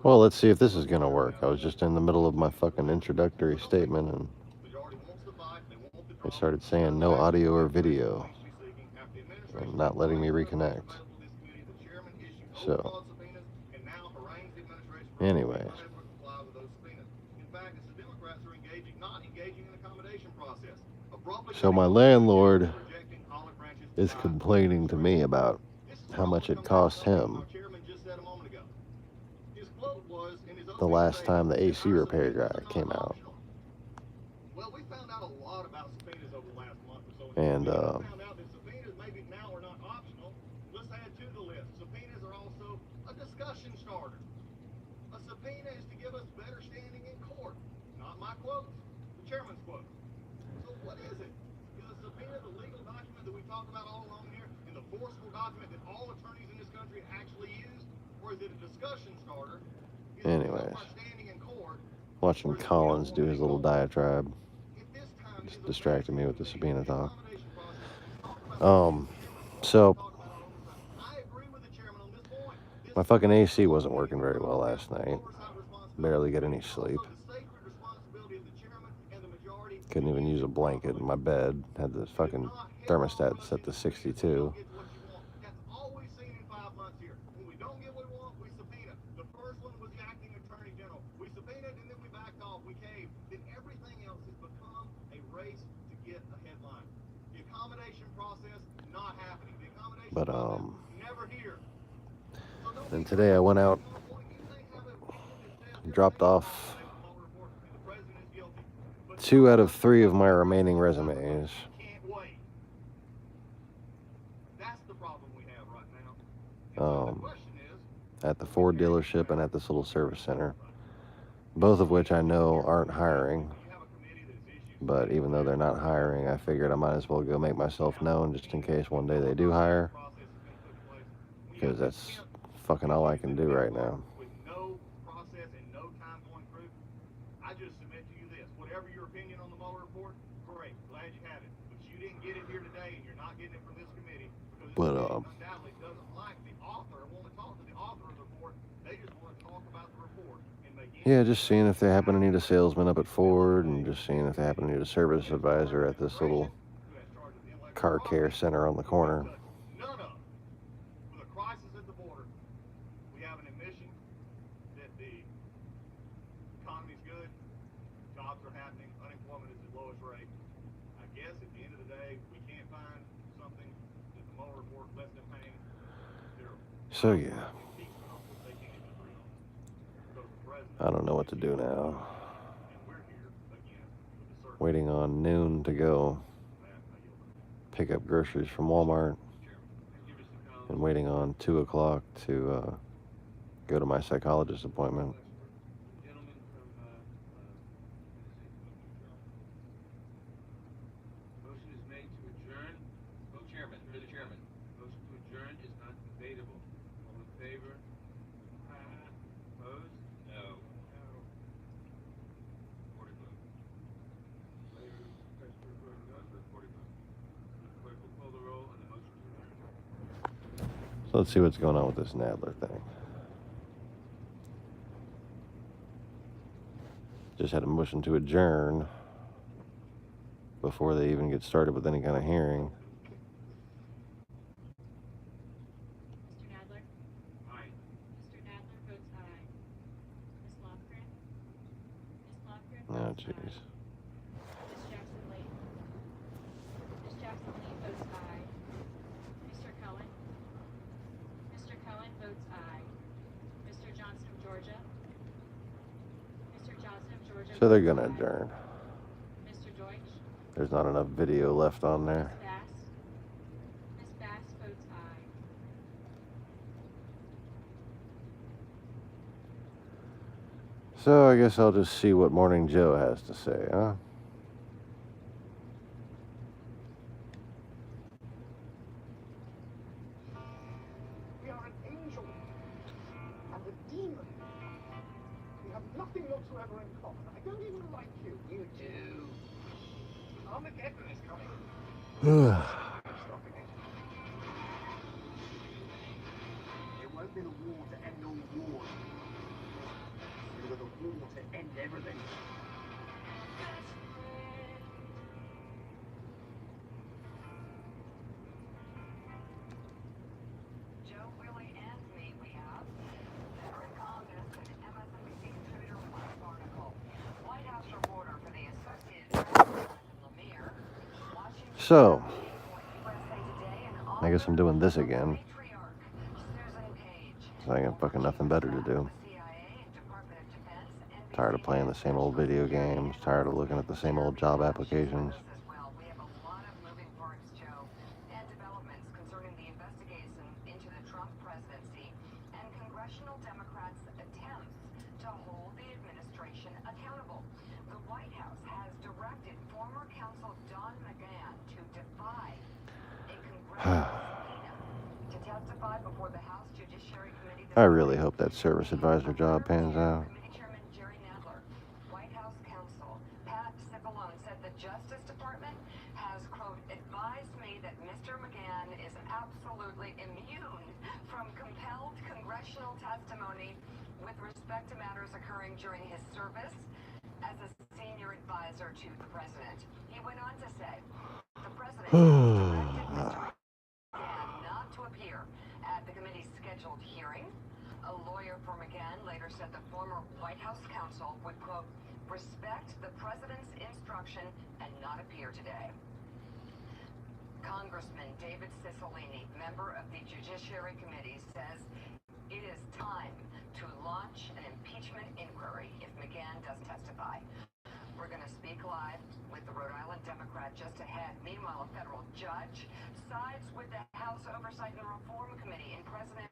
Well, let's see if this is gonna work. I was just in the middle of my fucking introductory statement and they started saying no audio or video and not letting me reconnect. So, anyways, so my landlord is complaining to me about how much it cost him the last time the AC repair guy came out. And anyways, watching Collins do his little diatribe just distracted me with the subpoena talk. So my fucking AC wasn't working very well last night. Barely get any sleep. Couldn't even use a blanket in my bed. Had the fucking thermostat set to 62. But then today I went out, dropped off 2 out of 3 of my remaining resumes. At the Ford dealership and at this little service center, both of which I know aren't hiring. But even though they're not hiring, I figured I might as well go make myself known just in case one day they do hire, because that's fucking all I can do right now. But yeah, just seeing if they happen to need a salesman up at Ford, and just seeing if they happen to need a service advisor at this little car care center on the corner. So yeah, I don't know what to do now. Waiting on noon to go pick up groceries from Walmart, and waiting on 2 o'clock to go to my psychologist appointment. So let's see what's going on with this Nadler thing. Just had a motion to adjourn before they even get started with any kind of hearing. Oh, jeez. So they're gonna adjourn. There's not enough video left on there. So I guess I'll just see what Morning Joe has to say, huh? We are an angel and a demon. We have nothing whatsoever in common. I don't even like you. You do. Armageddon is coming. Stopping it. It won't be the war to end all wars. rule to end everything. Joe, Willie, and me, we have veteran columnist and MSNBC contributor Mike Barnicle, White House reporter for the Associated Press, Lemire, Washington So, USA Today, and I guess I'm doing this author of again. Matriarch, Susan Page. So I got fucking nothing better to do. CIA, Department of Defense, NBC Tired of playing the same old video games. Tired of looking at the same old job applications. We have a lot of moving parts, Joe, and developments concerning the investigation into the Trump presidency and congressional Democrats' attempts to hold the administration accountable. The White House has directed former counsel Don McGahn to defy a congressional subpoena to testify before the House Judiciary Committee. I really hope that service advisor job pans out. Committee Chairman Jerry Nadler, White House counsel Pat Cipollone said the Justice Department has, quote, advised me that Mr. McGahn is absolutely immune from compelled congressional testimony with respect to matters occurring during his service as a senior advisor to the president. He went on to say, the president directed Mr. McGahn not to appear at the committee's scheduled hearing. A lawyer for McGahn later said the former White House counsel would, quote, respect the president's instruction and not appear today. Congressman David Cicilline, member of the Judiciary Committee, says it is time to launch an impeachment inquiry if McGahn does testify. We're going to speak live with the Rhode Island Democrat just ahead. Meanwhile, a federal judge sides with the House Oversight and Reform Committee in President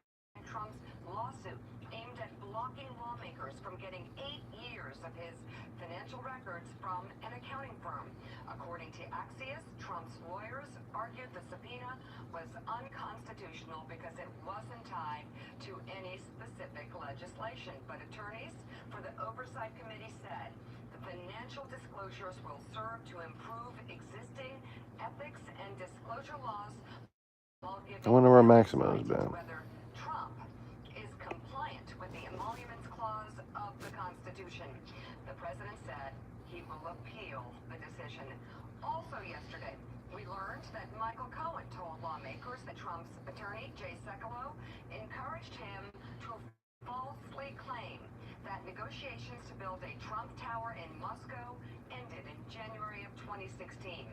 Trump's lawsuit aimed at blocking lawmakers from getting 8 years of his financial records from an accounting firm. According to Axios, Trump's lawyers argued the subpoena was unconstitutional because it wasn't tied to any specific legislation. But attorneys for the Oversight Committee said the financial disclosures will serve to improve existing ethics and disclosure laws while giving I wonder where Maximo has been. whether Trump is compliant with the emoluments clause of the Constitution. The president said he will appeal the decision. Also yesterday, we learned that Michael Cohen told lawmakers that Trump's attorney, Jay Sekulow, encouraged him to falsely claim that negotiations to build a Trump Tower in Moscow ended in January of 2016.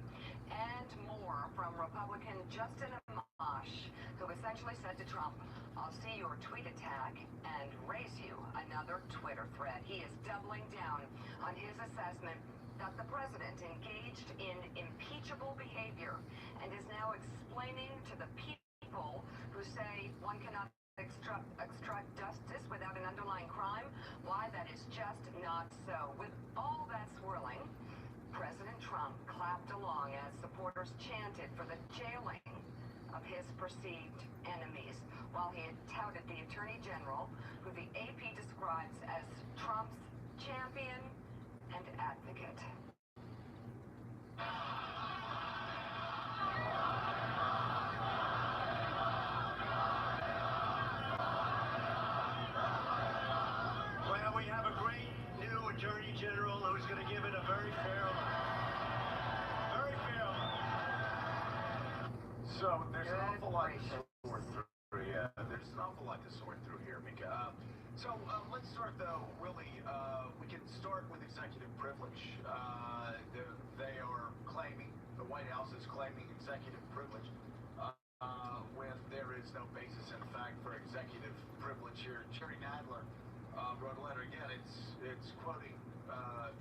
And more from Republican Justin Amash, who essentially said to Trump, I'll see your tweet attack and raise you another Twitter thread. He is doubling down on his assessment that the president engaged in impeachable behavior and is now explaining to the people who say one cannot extract justice without an underlying crime why that is just not so. With all that swirling, President Trump clapped along as supporters chanted for the jailing of his perceived enemies, while he had touted the Attorney General, who the AP describes as Trump's champion and advocate. Well, we have a great new Attorney General who's going to give it a very fair look. Very fair look. So there's an awful lot to sort through. Yeah, there's an awful lot to sort through here, Mika. Let's start though, Willie. We can start with executive privilege. They are claiming, the White House is claiming executive privilege when there is no basis in fact for executive privilege here. Jerry Nadler wrote a letter. Again, it's quoting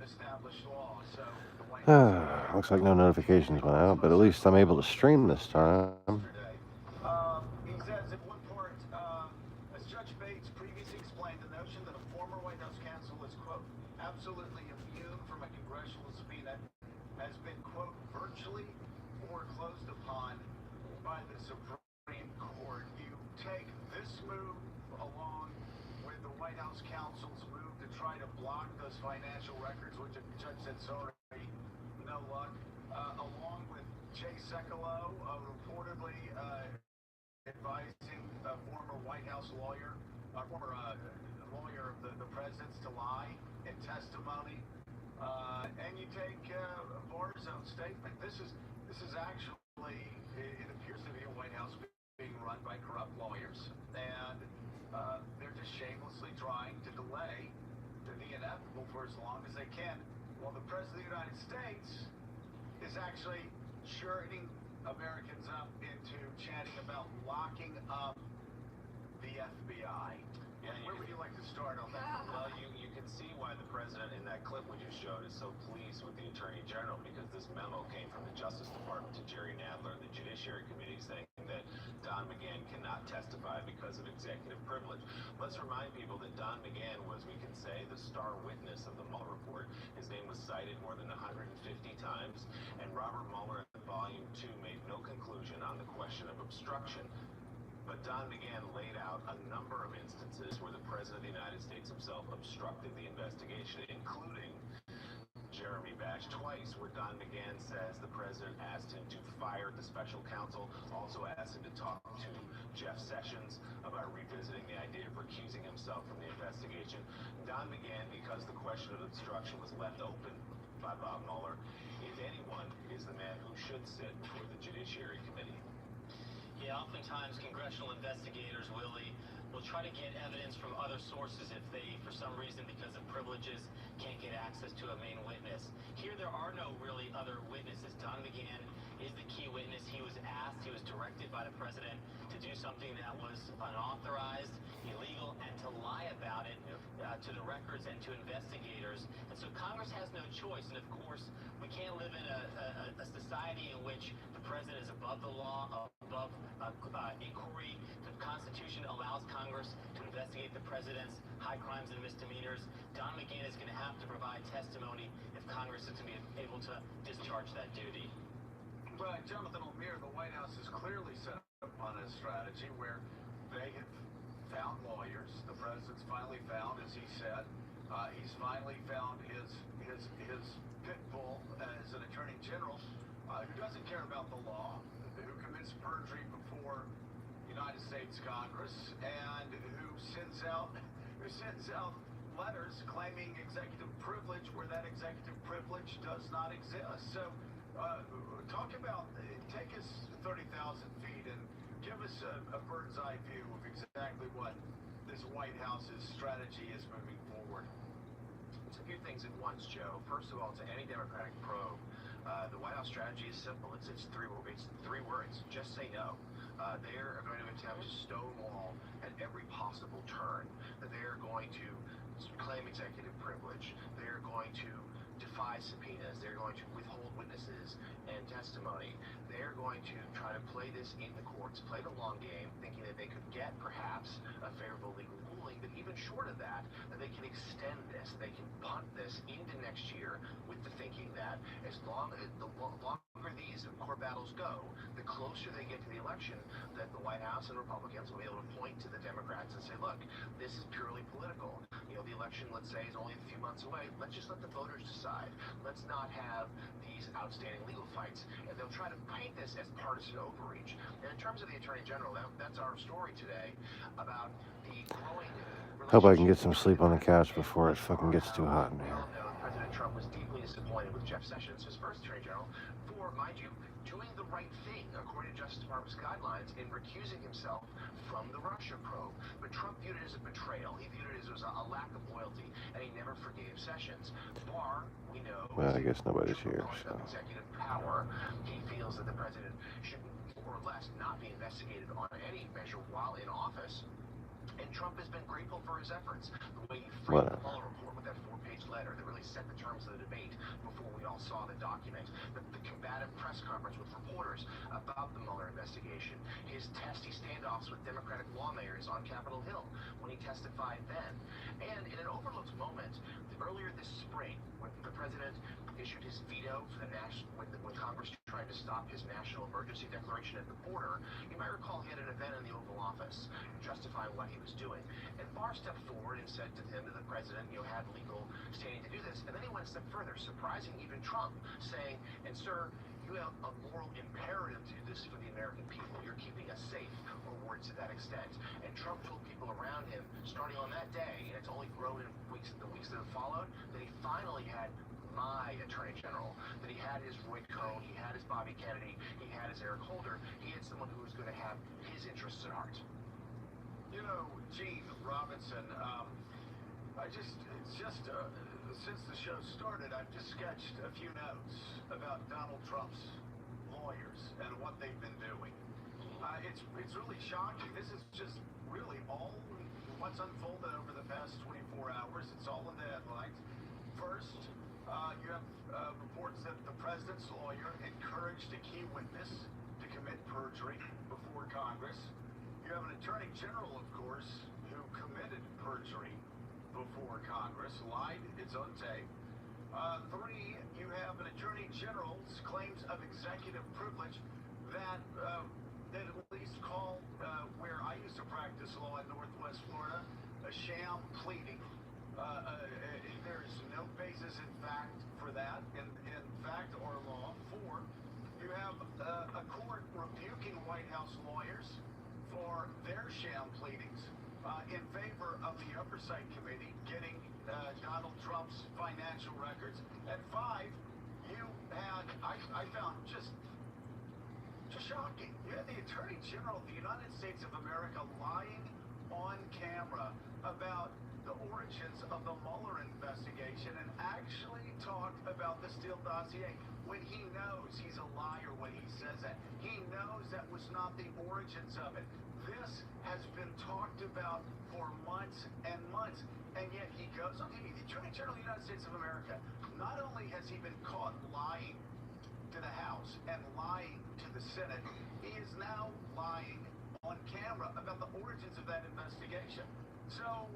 established law. So the White House Looks like no notifications went out, but at least I'm able to stream this time. he says in one part, as Judge Bates previously explained, the notion that a former White House counsel is, quote, absolutely immune from a congressional subpoena has been, quote, virtually foreclosed upon by the Supreme Court. You take this move along with the White House counsel's move to try to block those financial records, which the judge said sorry, no luck, along with Jay Sekulow reportedly advising a former White House lawyer, former lawyer of the president's to lie in testimony, and you take Barr's own statement. This is actually, it appears to be a White House being run by corrupt lawyers, and they're just shamelessly trying to delay the inevitable for as long as they can. Well, the President of the United States is actually shirting Americans up into chatting about locking up the FBI. Yeah, Where would you like to start on that? well, you can see why the president in that clip we just showed is so pleased with the Attorney General, because this memo came from the Justice Department to Jerry Nadler and the Judiciary Committee saying that Don McGahn cannot testify because of executive privilege. Let's remind people that Don McGahn was, we can say, the star witness of the Mueller report. His name was cited more than 150 times, and Robert Mueller in Volume 2 made no conclusion on the question of obstruction. But Don McGahn laid out a number of instances where the President of the United States himself obstructed the investigation, including Jeremy Bash twice, where Don McGahn says the President asked him to fire the special counsel, also asked him to talk to Jeff Sessions about revisiting the idea of recusing himself from the investigation. Don McGahn, because the question of obstruction was left open by Bob Mueller, if anyone, is the man who should sit before the Judiciary Committee. Yeah, oftentimes congressional investigators, Willie, will try to get evidence from other sources if they, for some reason, because of privileges, can't get access to a main witness. Here there are no really other witnesses. Don McGahn is the key witness. He was asked, he was directed by the president to do something that was unauthorized, illegal, and to lie about it to the records and to investigators. And so Congress has no choice. And of course, we can't live in a society in which the president is above the law, above inquiry. The Constitution allows Congress to investigate the president's high crimes and misdemeanors. Don McGahn is going to have to provide testimony if Congress is going to be able to discharge that duty. But Jonathan O'Meara, the White House is clearly set up on a strategy where they have found lawyers. The president's finally found, as he said, he's finally found his pit bull as an attorney general who doesn't care about the law, who commits perjury before United States Congress, and who sends out letters claiming executive privilege where that executive privilege does not exist. So talk about, take us 30,000 feet and give us a bird's eye view of exactly what this White House's strategy is moving forward. It's a few things at once, Joe. First of all, to any Democratic probe, the White House strategy is simple. It's three words. Just say no. They are going to attempt to stonewall at every possible turn. They are going to claim executive privilege. They are going to defy subpoenas. They're going to withhold witnesses and testimony. They're going to try to play this in the courts, play the long game, thinking that they could get perhaps a favorable legal ruling, but even short of that, that they can extend this, they can punt this into next year with the thinking that as long as the longer these court battles go, the closer they get to the election, that the White House and Republicans will be able to point to the Democrats and say, look, this is purely political. You know, the election, let's say, is only a few months away. Let's just let the voters decide. Let's not have these outstanding legal fights. And they'll try to paint this as partisan overreach. And in terms of the Attorney General, that's our story today about the growing Hope I can get some sleep on the couch before it fucking gets too hot in here. President Trump was deeply disappointed with Jeff Sessions, his first Attorney General, for, mind you, doing the right thing according to Justice Department's guidelines in recusing himself from the Russia probe. But Trump viewed it as a betrayal. He viewed it as a lack of loyalty, and he never forgave Sessions. Barr, we know, Well, I guess nobody's here, so. Executive power. He feels that the president should more or less not be investigated on any measure while in office. And Trump has been grateful for his efforts. The way he framed the Mueller report with that 4-page letter that really set the terms of the debate before we all saw the document. The combative press conference with reporters about the Mueller investigation. His testy standoffs with Democratic lawmakers on Capitol Hill when he testified then. And in an overlooked moment, earlier this spring, when the president issued his veto for the when Congress tried to stop his national emergency declaration at the border, you might recall he had an event in the Oval Office justifying what he was doing. And Barr stepped forward and said to him that the president, had legal standing to do this. And then he went a step further, surprising even Trump, saying, and sir, you have a moral imperative to do this for the American people. You're keeping us safe, or words to that extent. And Trump told people around him, starting on that day, and it's only grown in the weeks that have followed, that he finally had my Attorney General, that he had his Roy Cohn, he had his Bobby Kennedy, he had his Eric Holder. He had someone who was going to have his interests at heart. You know, Gene Robinson, since the show started, I've just sketched a few notes about Donald Trump's lawyers and what they've been doing. It's really shocking. This is just really all what's unfolded over the past 24 hours. It's all in the headlines. First, you have reports that the president's lawyer encouraged a key witness to commit perjury before Congress. You have an attorney general, of course, who committed perjury before Congress, lied, it's on tape. Three, you have an attorney general's claims of executive privilege that at least call where I used to practice law in Northwest Florida a sham pleading. There is no basis in fact for that, in fact or law. Four, you have a court rebuking White House lawyers for their sham pleadings in favor of the Oversight Committee getting Donald Trump's financial records. And five, you had, I found just shocking. You had the Attorney General of the United States of America lying on camera about the origins of the Mueller investigation and actually talked about the Steele dossier when he knows he's a liar when he says that. He knows that was not the origins of it. This has been talked about for months and months, and yet he goes on TV. The Attorney General of the United States of America, not only has he been caught lying to the House and lying to the Senate, he is now lying on camera about the origins of that investigation. So,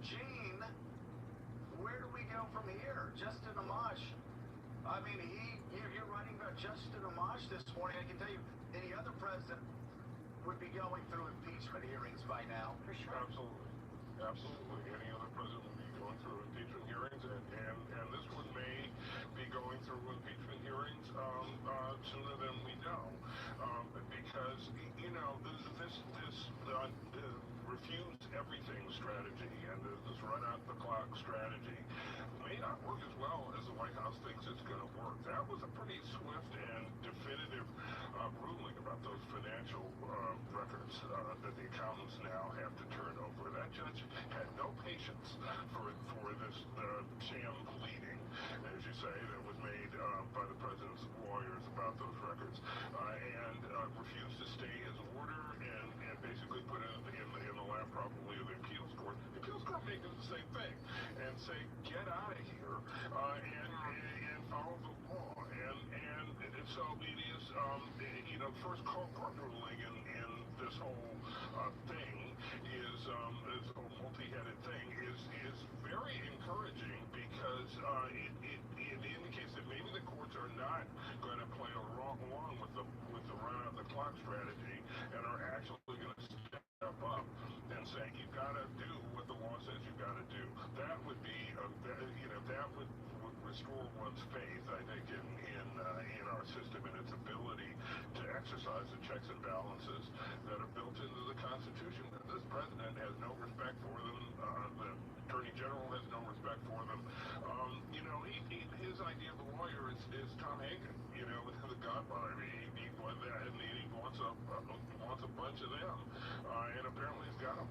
Gene, where do we go from here? Justin Amash. I mean, you're writing about Justin Amash this morning. I can tell you, any other president would be going through impeachment hearings by now. For sure. Absolutely. Any other president would be going through impeachment hearings, and this one may be going through impeachment hearings sooner than we know, because this refuse everything strategy and this run out the clock strategy may not work as well as the White House thinks it's going to work. That was a pretty swift and definitive ruling about those financial records that the accountants now have to turn over. That judge had no patience for this sham pleading, as you say, that was made by the president's lawyers about those records, and refused to stay his order and basically put it in the lap probably of the appeals court. The appeals court may do the same thing and say, get out of here and follow the law. And so it is, first court ruling in this whole thing is this whole multi-headed thing is very encouraging because it indicates that maybe the courts are not going to play along with the run out the clock strategy and are actually going to step up and say you got to do what the law says you got to do. That would be that would restore one's faith, I think, in our system and its ability to exercise the checks and balances that are built into the Constitution. This president has no respect for them. The Attorney General has no respect for them. His idea of a lawyer is Tom Hagen, the Godfather. He won that, and he wants a bunch of them, and apparently he's got them.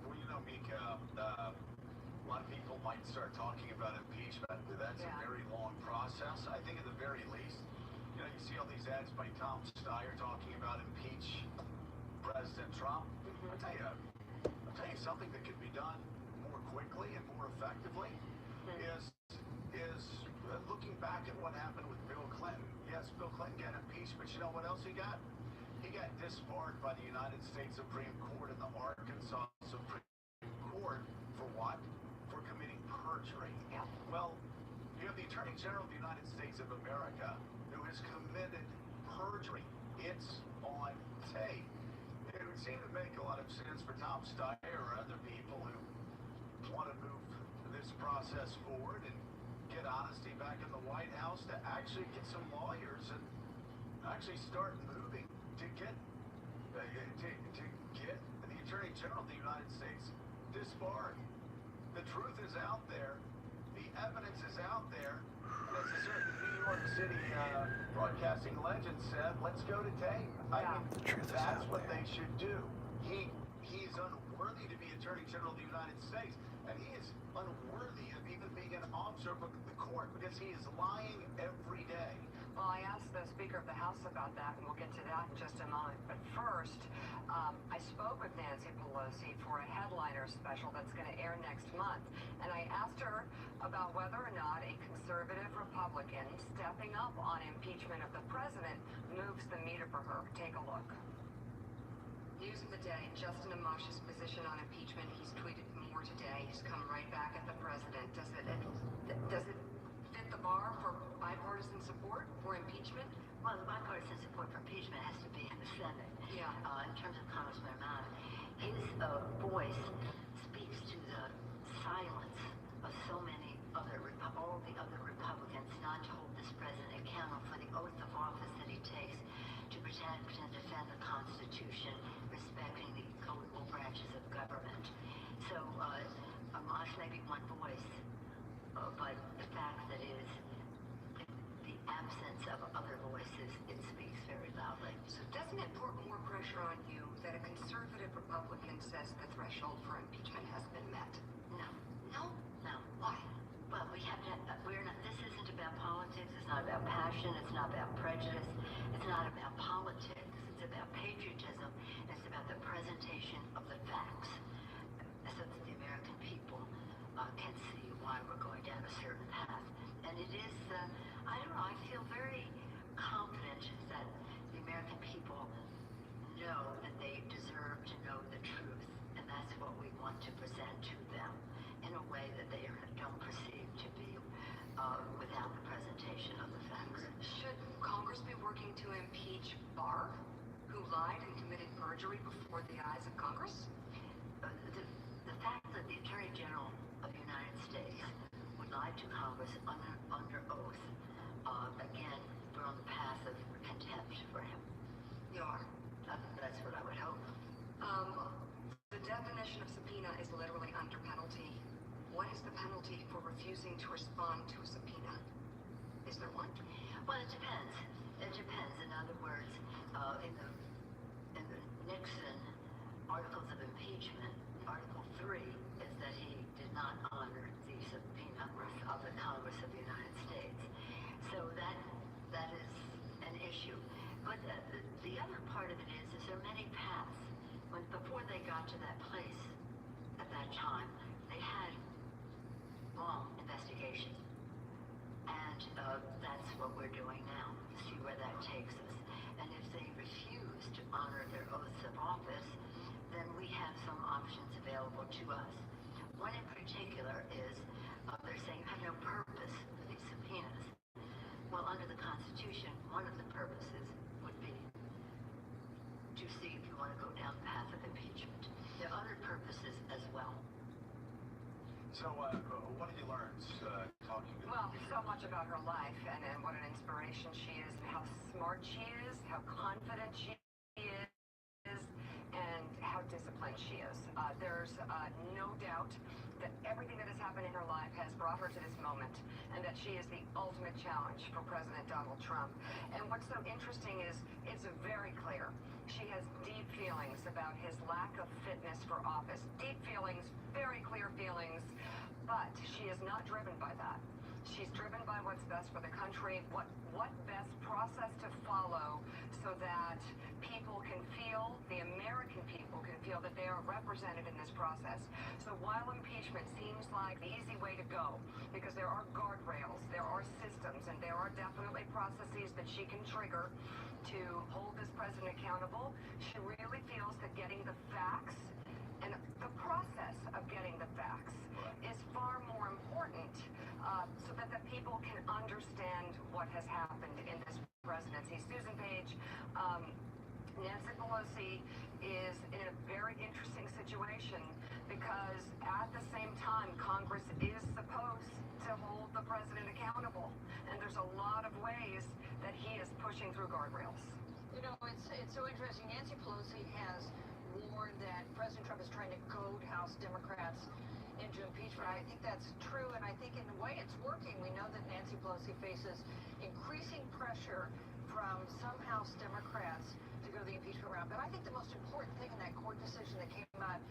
Well, Mika, a lot of people might start talking about impeachment. That's a very long process. I think at the very least, you see all these ads by Tom Steyer talking about impeach President Trump. I'll tell you something that could be done more quickly and more effectively is looking back at what happened with Bill Clinton. Yes, Bill Clinton got impeached, but you know what else he got? He got disbarred by the United States Supreme Court and the Arkansas Supreme Court for what? For committing perjury. Yeah. Well, you have the Attorney General of the United States of America who has committed perjury. It's on tape. It would seem to make a lot of sense for Tom Steyer or other people who want to move this process forward and get honesty back in the White House, to actually get some lawyers and actually start moving to get the Attorney General of the United States disbarred. The truth is out there. The evidence is out there. And as a certain New York City broadcasting legend said, let's go to tape. I mean, that's what they should do. He's unworthy to be Attorney General of the United States, and he is unworthy of even being an officer of the court because he is lying every day. Well, I asked the Speaker of the House about that, and we'll get to that in just a moment. But first, I spoke with Nancy Pelosi for a headliner special that's going to air next month, and I asked her about whether or not a conservative Republican stepping up on impeachment of the president moves the meter for her. Take a look. News of the day, Justin Amash's position on impeachment. He's tweeted more today. He's come right back at the president. Does it fit the bar for bipartisan support for impeachment? Well, the bipartisan support for impeachment has to be in the Senate. Yeah. In terms of Congressman Ahmad, his voice speaks to the silence of so many all the other Republicans not to hold this president accountable for the oath of office that he takes to protect and defend the Constitution, respecting the equal branches of government. So, Amash may be one voice, but the fact that it is the absence of other voices, it speaks very loudly. So doesn't it put more pressure on you that a conservative Republican says the threshold for impeachment has been met? No. No? No. Why? Well, this isn't about politics, it's not about passion, it's not about prejudice, it's not about politics, it's about patriotism, it's about the presentation of the facts, so that the American people can see why we're going down a certain path. And it is, I don't know, I feel very confident that the American people know that they deserve to know the truth, and that's what we want to present to them in a way that they don't perceive to be without the presentation of the facts. Should Congress be working to impeach Barr, who lied and committed perjury before the eyes of Congress? The fact that the Attorney General of the United States would lie to Congress under oath, again, we're on the path of contempt for him. You are. That's what I would hope. The definition of subpoena is literally under penalty. What is the penalty for refusing to respond to a subpoena? Is there one? Well, it depends. It depends. In other words, in the Nixon articles of impeachment, Article 3 is that he did not honor the subpoena of the Congress of the United States. So that is an issue. But the other part of it is there are many paths. Before they got to that place at that time, they had long investigations. And that's what we're doing now, to see where that takes us. And if they refuse to honor their oaths of office, then we have some options available to us. One in particular is they're saying you have no purpose for these subpoenas. Well, under the Constitution, one of the purposes would be to see if you want to go down the path of impeachment. There are other purposes as well. So, what did you learn talking to Well, so much about her life and what an inspiration she is, and how smart she is, how confident she is, and how disciplined she is. There's no doubt that everything that has happened in her life has brought her to this moment, and that she is the ultimate challenge for President Donald Trump. And what's so interesting is it's very clear. She has deep feelings about his lack of fitness for office. Deep feelings, very clear feelings, but she is not driven by that. She's driven by what's best for the country, what best process to follow so that people can feel, the American people can feel that they are represented in this process. So while impeachment seems like the easy way to go, because there are guardrails, there are systems, and there are definitely processes that she can trigger to hold this president accountable, she really feels that getting the facts and the process of getting the facts is far more important so that the people can understand what has happened in this presidency. Susan Page, Nancy Pelosi is in a very interesting situation because at the same time, Congress is supposed to hold the the president accountable. And there's a lot of ways that he is pushing through guardrails. You know, it's so interesting. Nancy Pelosi has warned that President Trump is trying to goad House Democrats into impeachment. I think that's true, and I think in a way it's working. We know that Nancy Pelosi faces increasing pressure from some House Democrats to go the impeachment route. But I think the most important thing in that court decision that came out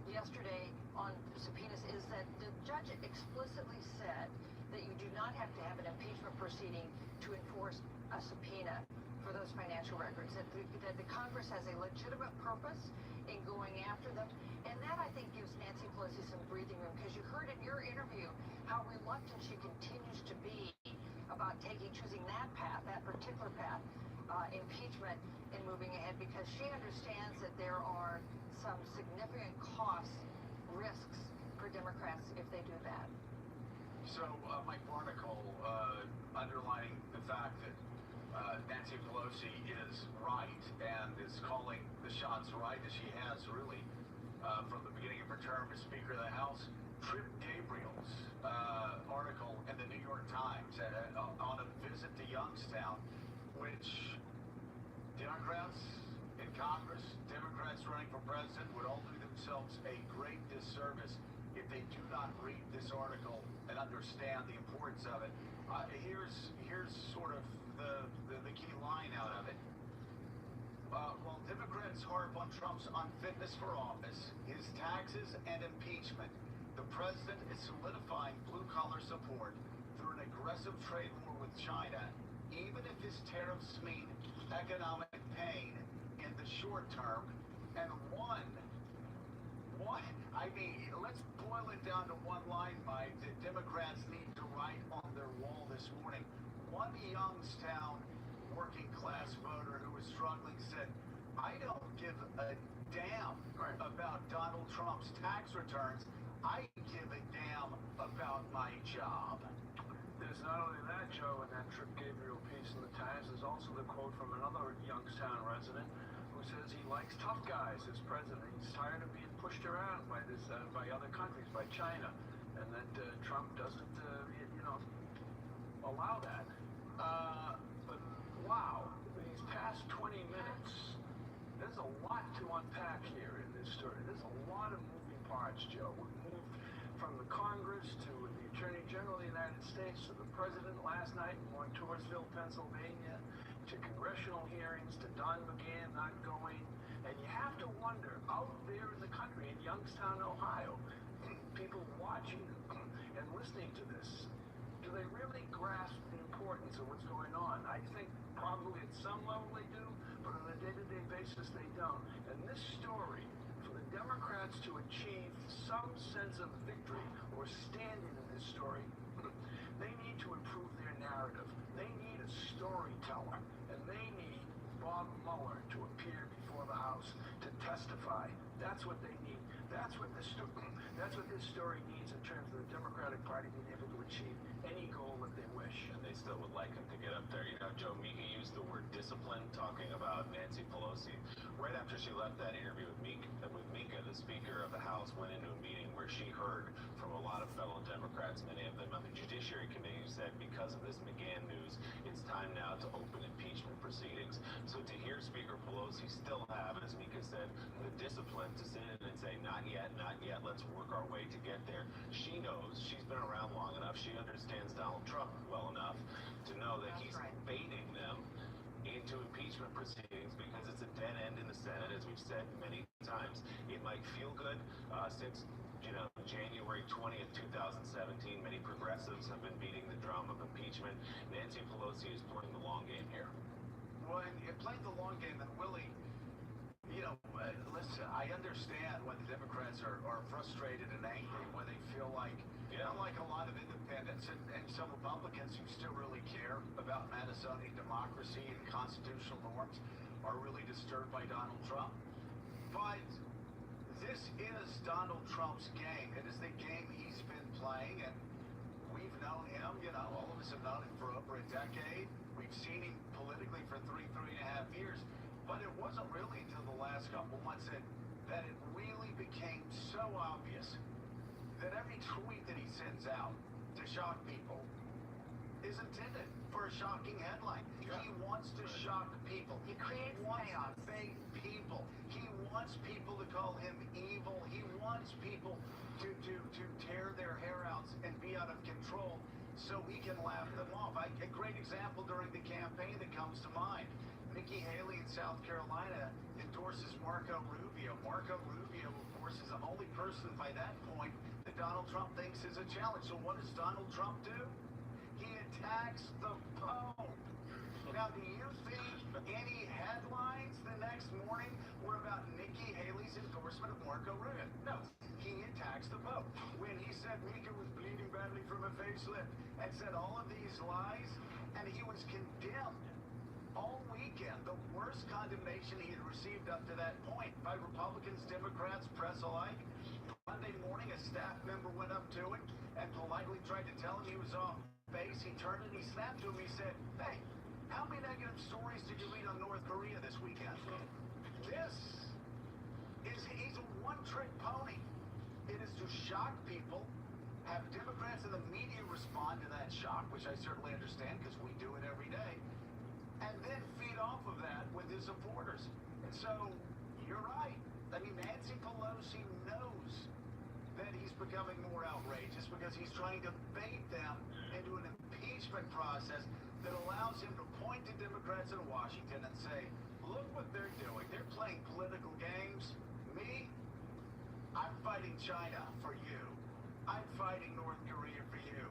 yesterday on subpoenas is that the judge explicitly said that you do not have to have an impeachment proceeding to enforce a subpoena for those financial records, that the Congress has a legitimate purpose in going after them. And that, I think, gives Nancy Pelosi some breathing room, because you heard in your interview how reluctant she continues to be about choosing that path, that particular path, impeachment, and moving ahead, because she understands that there are some significant costs, risks for Democrats if they do that. So, Mike Barnicle, underlining the fact that Nancy Pelosi is right and is calling the shots right, as she has really from the beginning of her term as Speaker of the House. Trip Gabriel's article in the New York Times on a visit to Youngstown, which Democrats in Congress, Democrats running for president would all do themselves a great disservice if they do not read this article and understand the importance of it. Here's sort of the key line out of it. While Democrats harp on Trump's unfitness for office, his taxes, and impeachment, the president is solidifying blue-collar support through an aggressive trade war with China, even if his tariffs mean economic pain in the short term. And let's boil it down to one line, Mike, that Democrats need to write on their wall this morning. One Youngstown working-class voter who was struggling said, I don't give a damn about Donald Trump's tax returns. I give a damn about my job. There's not only that, Joe, in that Trip Gabriel piece in the Times, there's also the quote from another Youngstown resident who says he likes tough guys as president. He's tired of being pushed around by other countries, by China, and that Trump doesn't, allow that. But wow, these past 20 minutes, there's a lot to unpack here in this story. There's a lot of moving parts, Joe. We've moved from the Congress to the Attorney General of the United States to the President last night in Montoursville, Pennsylvania, to congressional hearings, to Don McGahn not going. And you have to wonder, out there in the country, in Youngstown, Ohio, people watching and listening to this, do they really grasp the importance of what's going on? I think probably at some level they do, but on a day-to-day basis they don't. And this story, for the Democrats to achieve some sense of victory or standing in this story, they need to improve their narrative. They need a storyteller, and they need Bob Mueller to appear before the House to testify. That's what they need. That's what this story needs in terms of the Democratic Party being able to achieve any goal that they wish. And they still would like him to get up there. You know, Joe, Mika used the word discipline talking about Nancy Pelosi. Right after she left that interview with Mika, the Speaker of the House went into a meeting where she heard from a lot of fellow Democrats, many of them on the Judiciary Committee, who said because of this McGahn news, it's time now to open impeachment proceedings. So to hear Speaker Pelosi still have, as Mika said, the discipline to sit in and say, not yet, let's work our way to get there. She knows, she's been around long enough, she understands Donald Trump well enough to know that he's baiting them into impeachment proceedings because it's a dead end in the Senate, as we've said many times. It might feel good since January 20th, 2017, many progressives have been beating the drum of impeachment. Nancy Pelosi is playing the long game here. Well, and playing the long game, and Willie, listen, I understand when the Democrats are frustrated and angry, when they feel like, unlike a lot of independents and some Republicans who still really care about Madisonian democracy and constitutional norms, are really disturbed by Donald Trump. But this is Donald Trump's game. It is the game he's been playing, and we've known him, all of us have known him for over a decade. We've seen him politically for three and a half years. But it wasn't really until the last couple months that it really became so obvious that every tweet that he sends out to shock people, is intended for a shocking headline. He wants to shock people. He creates wants chaos. to fake people. He wants people to call him evil. He wants people to tear their hair out and be out of control so he can laugh them off. A great example during the campaign that comes to mind. Nikki Haley in South Carolina endorses Marco Rubio. Marco Rubio, of course, is the only person by that point that Donald Trump thinks is a challenge. So what does Donald Trump do? He attacks the Pope. Now, do you think any headlines the next morning were about Nikki Haley's endorsement of Marco Rubio? No. He attacks the Pope. When he said Mika was bleeding badly from a facelift and said all of these lies, and he was condemned all weekend, the worst condemnation he had received up to that point by Republicans, Democrats, press alike. Monday morning, a staff member went up to him and politely tried to tell him he was off base. He turned and he snapped to him. He said, "Hey, how many negative stories did you read on North Korea this weekend?" He's a one-trick pony. It is to shock people, have Democrats and the media respond to that shock, which I certainly understand because we do it every day, and then feed off of that with his supporters. And so, you're right. I mean, Nancy Pelosi knows that he's becoming more outrageous because he's trying to bait them into an impeachment process that allows him to point to Democrats in Washington and say, look what they're doing. They're playing political games. Me, I'm fighting China for you. I'm fighting North Korea for you.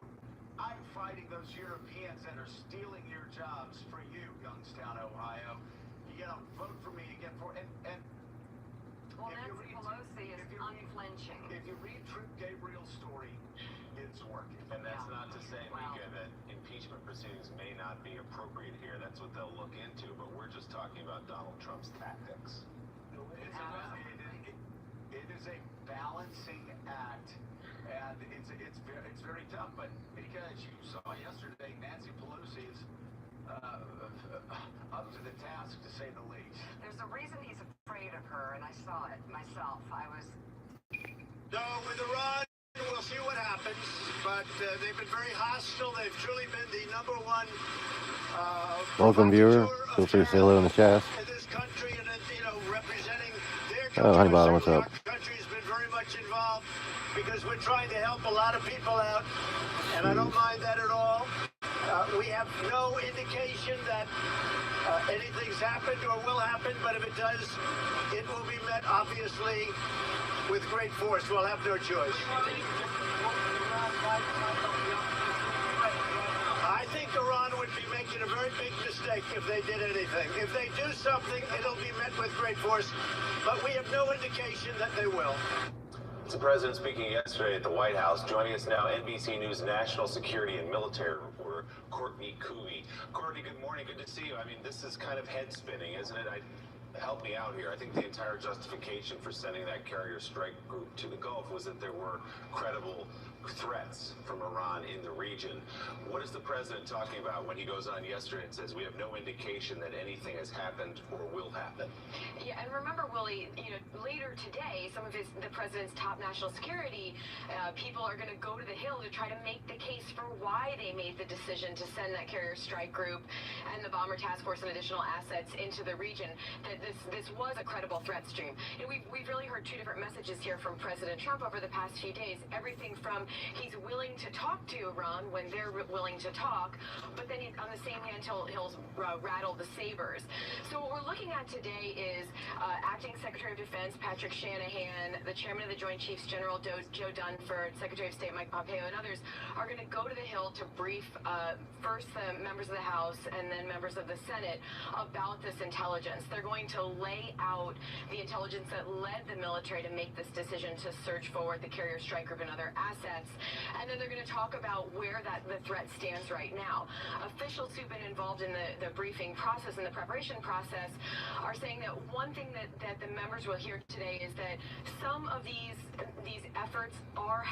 I'm fighting those Europeans that are stealing your jobs for you, Youngstown, Ohio. You know, vote for me again for and Well, if you Nancy read- Pelosi is if you read- unflinching. If you read Trip Gabriel's story, it's working. And that's Yeah. not to say, Wow. Mika, that impeachment proceedings may not be appropriate here. That's what they'll look into. But we're just talking about Donald Trump's tactics. It is a balancing act, and it's very tough. But because you saw yesterday, Nancy Pelosi is up to the task, to say the least. There's a reason he's afraid of her, and I saw it myself. So with Iran, we'll see what happens. But they've been very hostile. They've truly been the number one. Welcome, viewer. Feel free to say hello in the chat. In this country, and representing their Oh, Honey Bottom, what's Our up? country has been very much involved because we're trying to help a lot of people out, and I don't mind that at all. We have no indication that anything's happened or will happen, but if it does, it will be met, obviously, with great force. We'll have no choice. I think Iran would be making a very big mistake if they did anything. If they do something, it'll be met with great force, but we have no indication that they will. It's the president speaking yesterday at the White House. Joining us now, NBC News national security and military reporter Courtney Coovey. Courtney, good morning. Good to see you. I mean, this is kind of head spinning, isn't it? Help me out here. I think the entire justification for sending that carrier strike group to the Gulf was that there were credible threats from Iran in the region. What is the president talking about when he goes on yesterday and says we have no indication that anything has happened or will happen? Yeah, and remember, Willie, later today, some of the president's top national security people are going to go to the Hill to try to make the case for why they made the decision to send that carrier strike group and the bomber task force and additional assets into the region. That this was a credible threat stream. We've really heard two different messages here from President Trump over the past few days. Everything from he's willing to talk to Iran when they're willing to talk, but then on the same hand, he'll rattle the sabers. So what we're looking at today is Acting Secretary of Defense Patrick Shanahan, the Chairman of the Joint Chiefs General Joe Dunford, Secretary of State Mike Pompeo, and others are going to go to the Hill to brief first the members of the House and then members of the Senate about this intelligence. They're going to lay out the intelligence that led the military to make this decision to surge forward the carrier strike group and other assets. And then they're going to talk about where the threat stands right now. Officials who've been involved in the briefing process and the preparation process are saying that one thing that the members will hear today is that some of these efforts are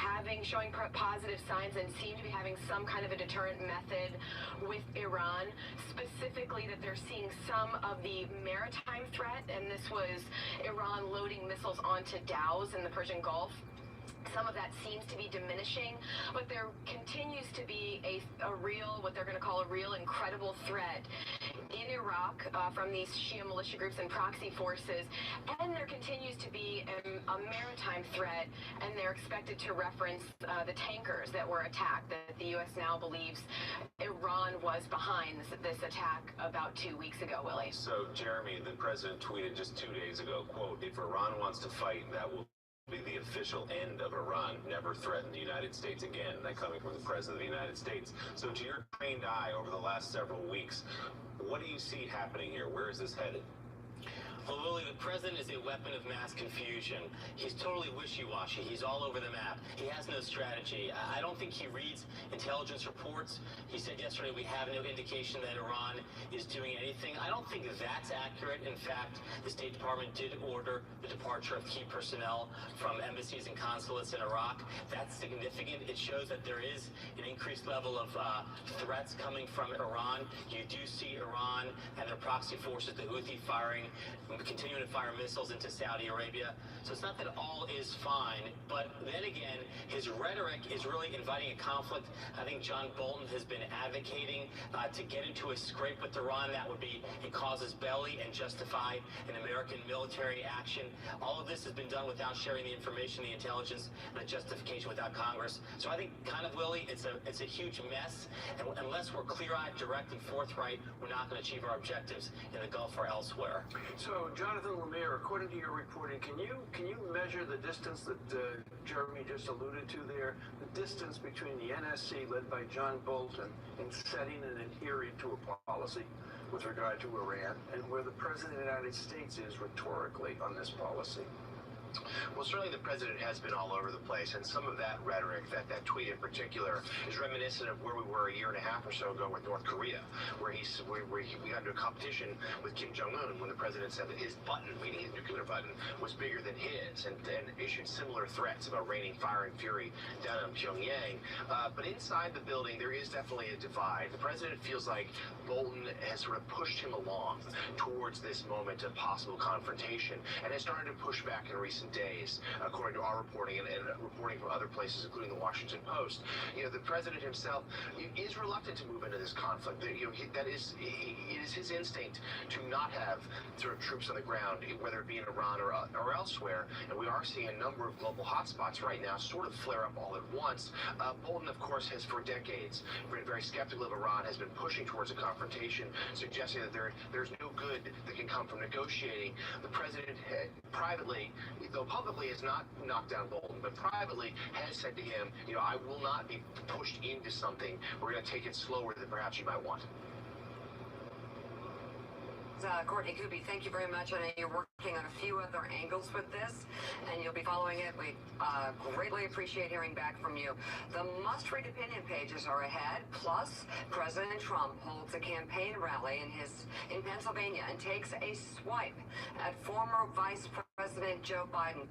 showing positive signs and seem to be having some kind of a deterrent method with Iran, specifically that they're seeing some of the maritime threat, and this was Iran loading missiles onto dhows in the Persian Gulf. some of that seems to be diminishing, but there continues to be a real, what they're going to call a real incredible threat in Iraq from these Shia militia groups and proxy forces, and there continues to be a maritime threat, and they're expected to reference the tankers that were attacked, that the U.S. now believes Iran was behind this attack about 2 weeks ago, Willie. So, Jeremy, the president tweeted just 2 days ago, quote, "If Iran wants to fight, that will be the official end of Iran. Never threaten the United States again." That coming from the President of the United States. So to your trained eye over the last several weeks, what do you see happening here? Where is this headed? Well, Willie, the president is a weapon of mass confusion. He's totally wishy-washy. He's all over the map. He has no strategy. I don't think he reads intelligence reports. He said yesterday we have no indication that Iran is doing anything. I don't think that's accurate. In fact, the State Department did order the departure of key personnel from embassies and consulates in Iraq. That's significant. It shows that there is an increased level of threats coming from Iran. You do see Iran and their proxy forces, the Houthi, continuing to fire missiles into Saudi Arabia. So it's not that all is fine, but then again, his rhetoric is really inviting a conflict. I think John Bolton has been advocating to get into a scrape with Iran. That would be a casus belli and justify an American military action. All of this has been done without sharing the information, the intelligence, and the justification without Congress. So I think, kind of, Willie, it's a huge mess. And unless we're clear-eyed, direct, and forthright, we're not going to achieve our objectives in the Gulf or elsewhere. So, Jonathan Lemire, according to your reporting, can you measure the distance that Jeremy just alluded to there? The distance between the NSC, led by John Bolton, in setting and adhering to a policy with regard to Iran, and where the President of the United States is rhetorically on this policy? Well, certainly the president has been all over the place, and some of that rhetoric, that tweet in particular, is reminiscent of where we were a year and a half or so ago with North Korea, where we got into a competition with Kim Jong-un when the president said that his button, meaning his nuclear button, was bigger than his, and issued similar threats about raining fire and fury down on Pyongyang. But inside the building, there is definitely a divide. The president feels like Bolton has sort of pushed him along towards this moment of possible confrontation, and has started to push back in recent days, according to our reporting and reporting from other places, including the Washington Post. You know, the president himself is reluctant to move into this conflict. You know, it is his instinct to not have sort of troops on the ground, whether it be in Iran or elsewhere. And we are seeing a number of global hotspots right now sort of flare up all at once. Bolton, of course, has for decades been very skeptical of Iran, has been pushing towards a confrontation, suggesting that there's no good that can come from negotiating. The president privately, though publicly has not knocked down Bolton, but privately has said to him, you know, I will not be pushed into something. We're going to take it slower than perhaps you might want. Courtney Kube, thank you very much. I know you're working on a few other angles with this, and you'll be following it. We greatly appreciate hearing back from you. The must-read opinion pages are ahead. Plus, President Trump holds a campaign rally in Pennsylvania and takes a swipe at former Vice President Joe Biden.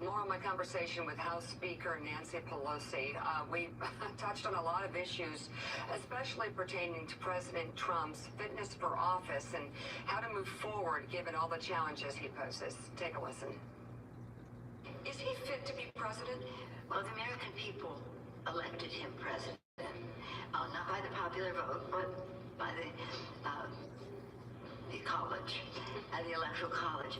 More on my conversation with House Speaker Nancy Pelosi. We touched on a lot of issues, especially pertaining to President Trump's fitness for office and how to move forward given all the challenges he poses. Take a listen. Is he fit to be president? Well, the American people elected him president, not by the popular vote, but by the college, the electoral college.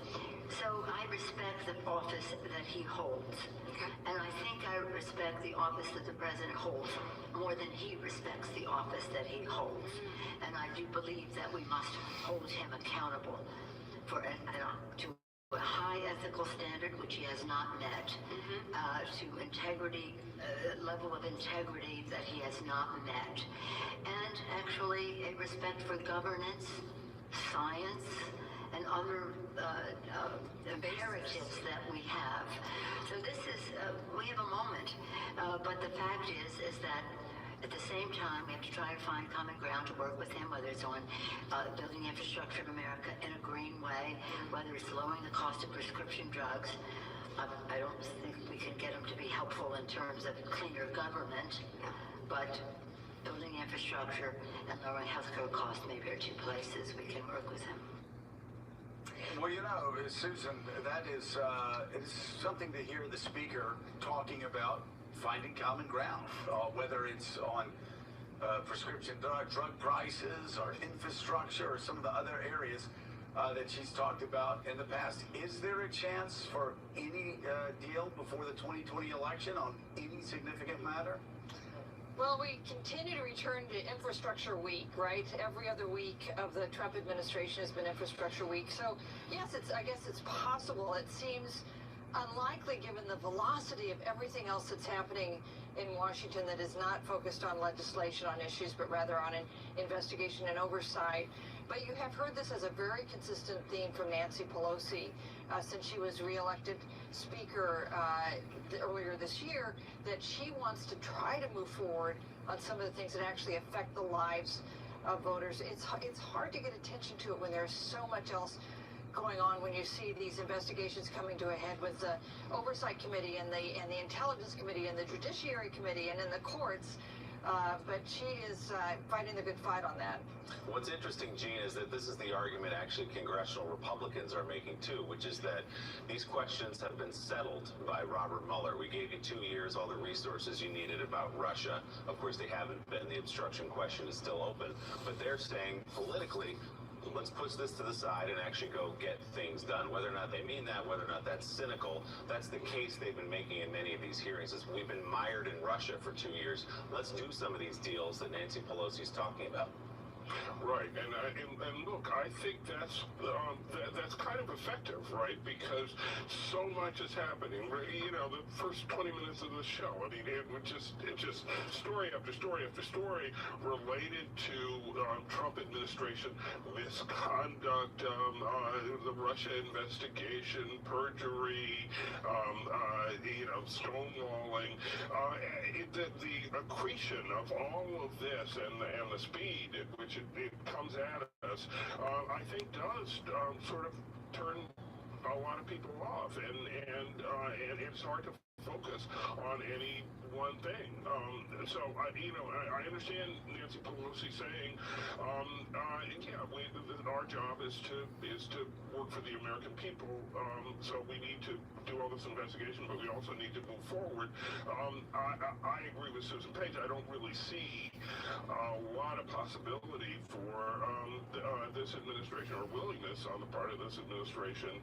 So I respect the office that he holds. Okay. And I think I respect the office that the president holds more than he respects the office that he holds. And I do believe that we must hold him accountable for to a high ethical standard, which he has not met, to integrity, level of integrity that he has not met, and actually a respect for governance, science, and other imperatives that we have. So this is, we have a moment, but the fact is that at the same time, we have to try to find common ground to work with him, whether it's on building the infrastructure of America in a green way, whether it's lowering the cost of prescription drugs. I don't think we can get him to be helpful in terms of cleaner government, but building infrastructure and lowering healthcare costs maybe are two places we can work with him. Well, you know, Susan, that is it is something to hear the speaker talking about finding common ground, whether it's on prescription drug prices or infrastructure or some of the other areas that she's talked about in the past. Is there a chance for any deal before the 2020 election on any significant matter? Well, we continue to return to Infrastructure Week, right? Every other week of the Trump administration has been Infrastructure Week. So, yes, I guess it's possible. It seems unlikely given the velocity of everything else that's happening in Washington that is not focused on legislation, on issues, but rather on an investigation and oversight. But you have heard this as a very consistent theme from Nancy Pelosi since she was reelected Speaker earlier this year, that she wants to try to move forward on some of the things that actually affect the lives of voters. It's hard to get attention to it when there's so much else going on, when you see these investigations coming to a head with the Oversight Committee and the Intelligence Committee and the Judiciary Committee and in the courts. But she is fighting the good fight on that. What's interesting, Gene, is that this is the argument actually congressional Republicans are making too, which is that these questions have been settled by Robert Mueller. We gave you 2 years, all the resources you needed about Russia. Of course, they haven't been. The obstruction question is still open. But they're saying politically, let's push this to the side and actually go get things done. Whether or not they mean that, whether or not that's cynical, that's the case they've been making in many of these hearings. Is we've been mired in Russia for 2 years. Let's do some of these deals that Nancy Pelosi's talking about. Right, and look, I think that's kind of effective, right? Because so much is happening. You know, the first 20 minutes of the show, I mean, it just story after story after story related to Trump administration misconduct, the Russia investigation, perjury, you know, stonewalling, the accretion of all of this and the speed at which it comes at us, I think does sort of turn a lot of people off, and it's hard to focus on any one thing. So you know, I understand Nancy Pelosi saying, yeah, our job is to work for the American people. So we need to do all this investigation, but we also need to move forward. I agree with Susan Page. I don't really see a lot of possibility for this administration, or willingness on the part of this administration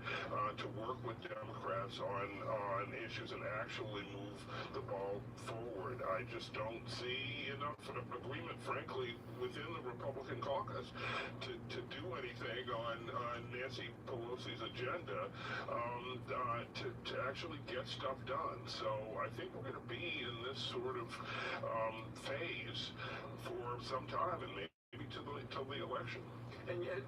to work with Democrats on issues and actually move the ball forward. I just don't see enough agreement, frankly, within the Republican caucus to do anything on Nancy Pelosi's agenda to actually get stuff done. So I think we're going to be in this sort of phase for some time, and maybe till the election. And yet,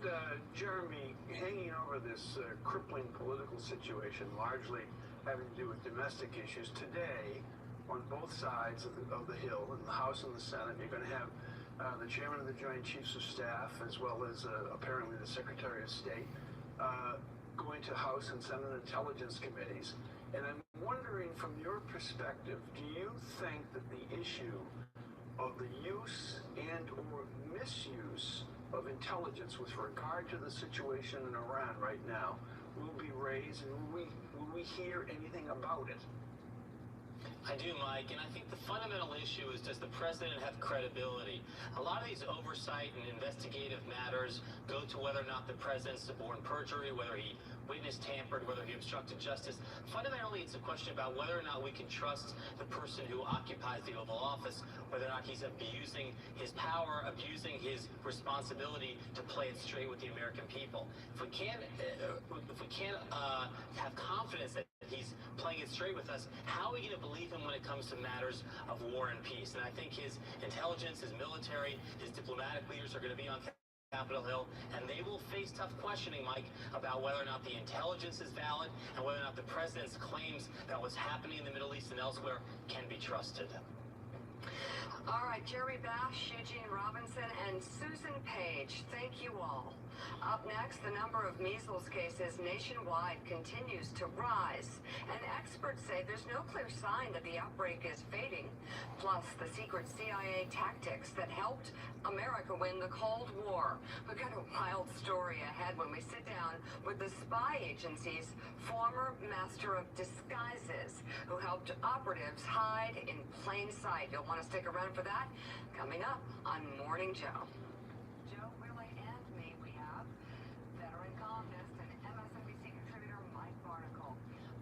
Jeremy, hanging over this crippling political situation, largely having to do with domestic issues, today, on both sides of the Hill, in the House and the Senate, you're going to have the chairman of the Joint Chiefs of Staff, as well as apparently the Secretary of State, going to House and Senate Intelligence Committees. And I'm wondering, from your perspective, do you think that the issue of the use and or misuse of intelligence with regard to the situation in Iran right now will be raised, and will we hear anything about it? I do, Mike, and I think the fundamental issue is, does the president have credibility? A lot of these oversight and investigative matters go to whether or not the president suborned perjury, whether he witness tampered, whether he obstructed justice. Fundamentally, it's a question about whether or not we can trust the person who occupies the Oval Office, whether or not he's abusing his power, abusing his responsibility to play it straight with the American people. If we can't have confidence that he's playing it straight with us, how are we going to believe him when it comes to matters of war and peace? And I think his intelligence, his military, his diplomatic leaders are going to be on Capitol Hill, and they will face tough questioning, Mike, about whether or not the intelligence is valid and whether or not the president's claims that what's happening in the Middle East and elsewhere can be trusted. All right, Jeremy Bash, Eugene Robinson, and Susan Page, thank you all. Up next, the number of measles cases nationwide continues to rise, and experts say there's no clear sign that the outbreak is fading. Plus, the secret CIA tactics that helped America win the Cold War. We've got a wild story ahead when we sit down with the spy agency's former master of disguises, who helped operatives hide in plain sight. You'll want to stick around for that. Coming up on Morning Joe. Joe, Willie, and me, we have veteran columnist and MSNBC contributor Mike Barnicle,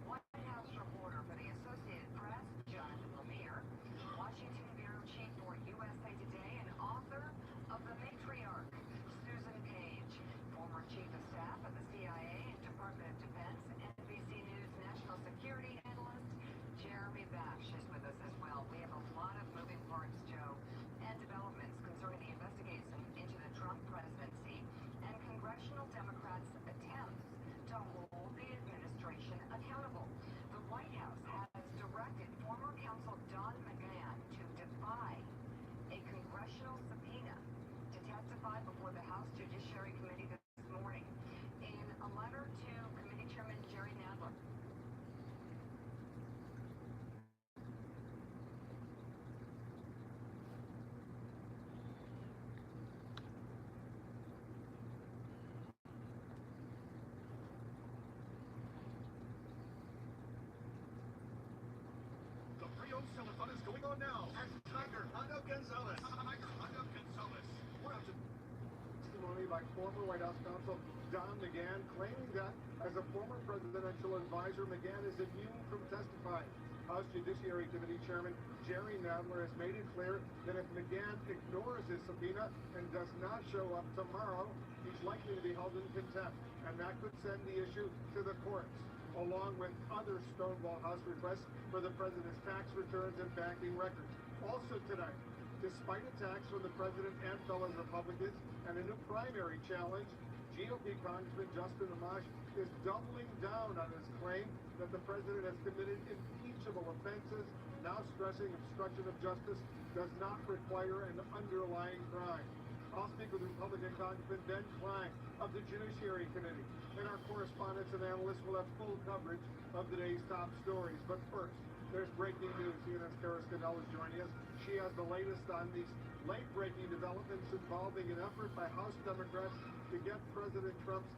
White House reporter for the Associated Press, Jonathan Lemire, Washington bureau chief for USA Today, and author of The Matriarch, Susan Page, former chief of staff at the CIA and Department of Defense, NBC News national security analyst, Jeremy Bash is with us as well. We have a lot of moving parts, Joe, and developments concerning the investigation into the Trump presidency and congressional Democrats' attempts to hold the administration accountable. The White House has directed former counsel Don McGahn to defy a congressional subpoena to testify before the House Judiciary Committee this morning. In a letter to Committee Chairman Jerry Nadler, The pre-owned selling fun is going on now. At Tiger Hondo Gonzalez. Tiger Hondo Gonzalez. We're up to Testimony by former White House counsel Don McGahn, claiming that as a former presidential advisor, McGahn is immune from testifying. House Judiciary Committee Chairman Jerry Nadler has made it clear that if McGahn ignores his subpoena and does not show up tomorrow, he's likely to be held in contempt, and that could send the issue to the courts, along with other Stonewall House requests for the president's tax returns and banking records. Also tonight, despite attacks from the president and fellow Republicans and a new primary challenge, GOP Congressman Justin Amash is doubling down on his claim that the president has committed impeachable offenses, now stressing obstruction of justice does not require an underlying crime. I'll speak with Republican Congressman Ben Klein of the Judiciary Committee, and our correspondents and analysts will have full coverage of today's top stories. But first, there's breaking news. CNN's Kara Scannell is joining us. She has the latest on these late-breaking developments involving an effort by House Democrats to get President Trump's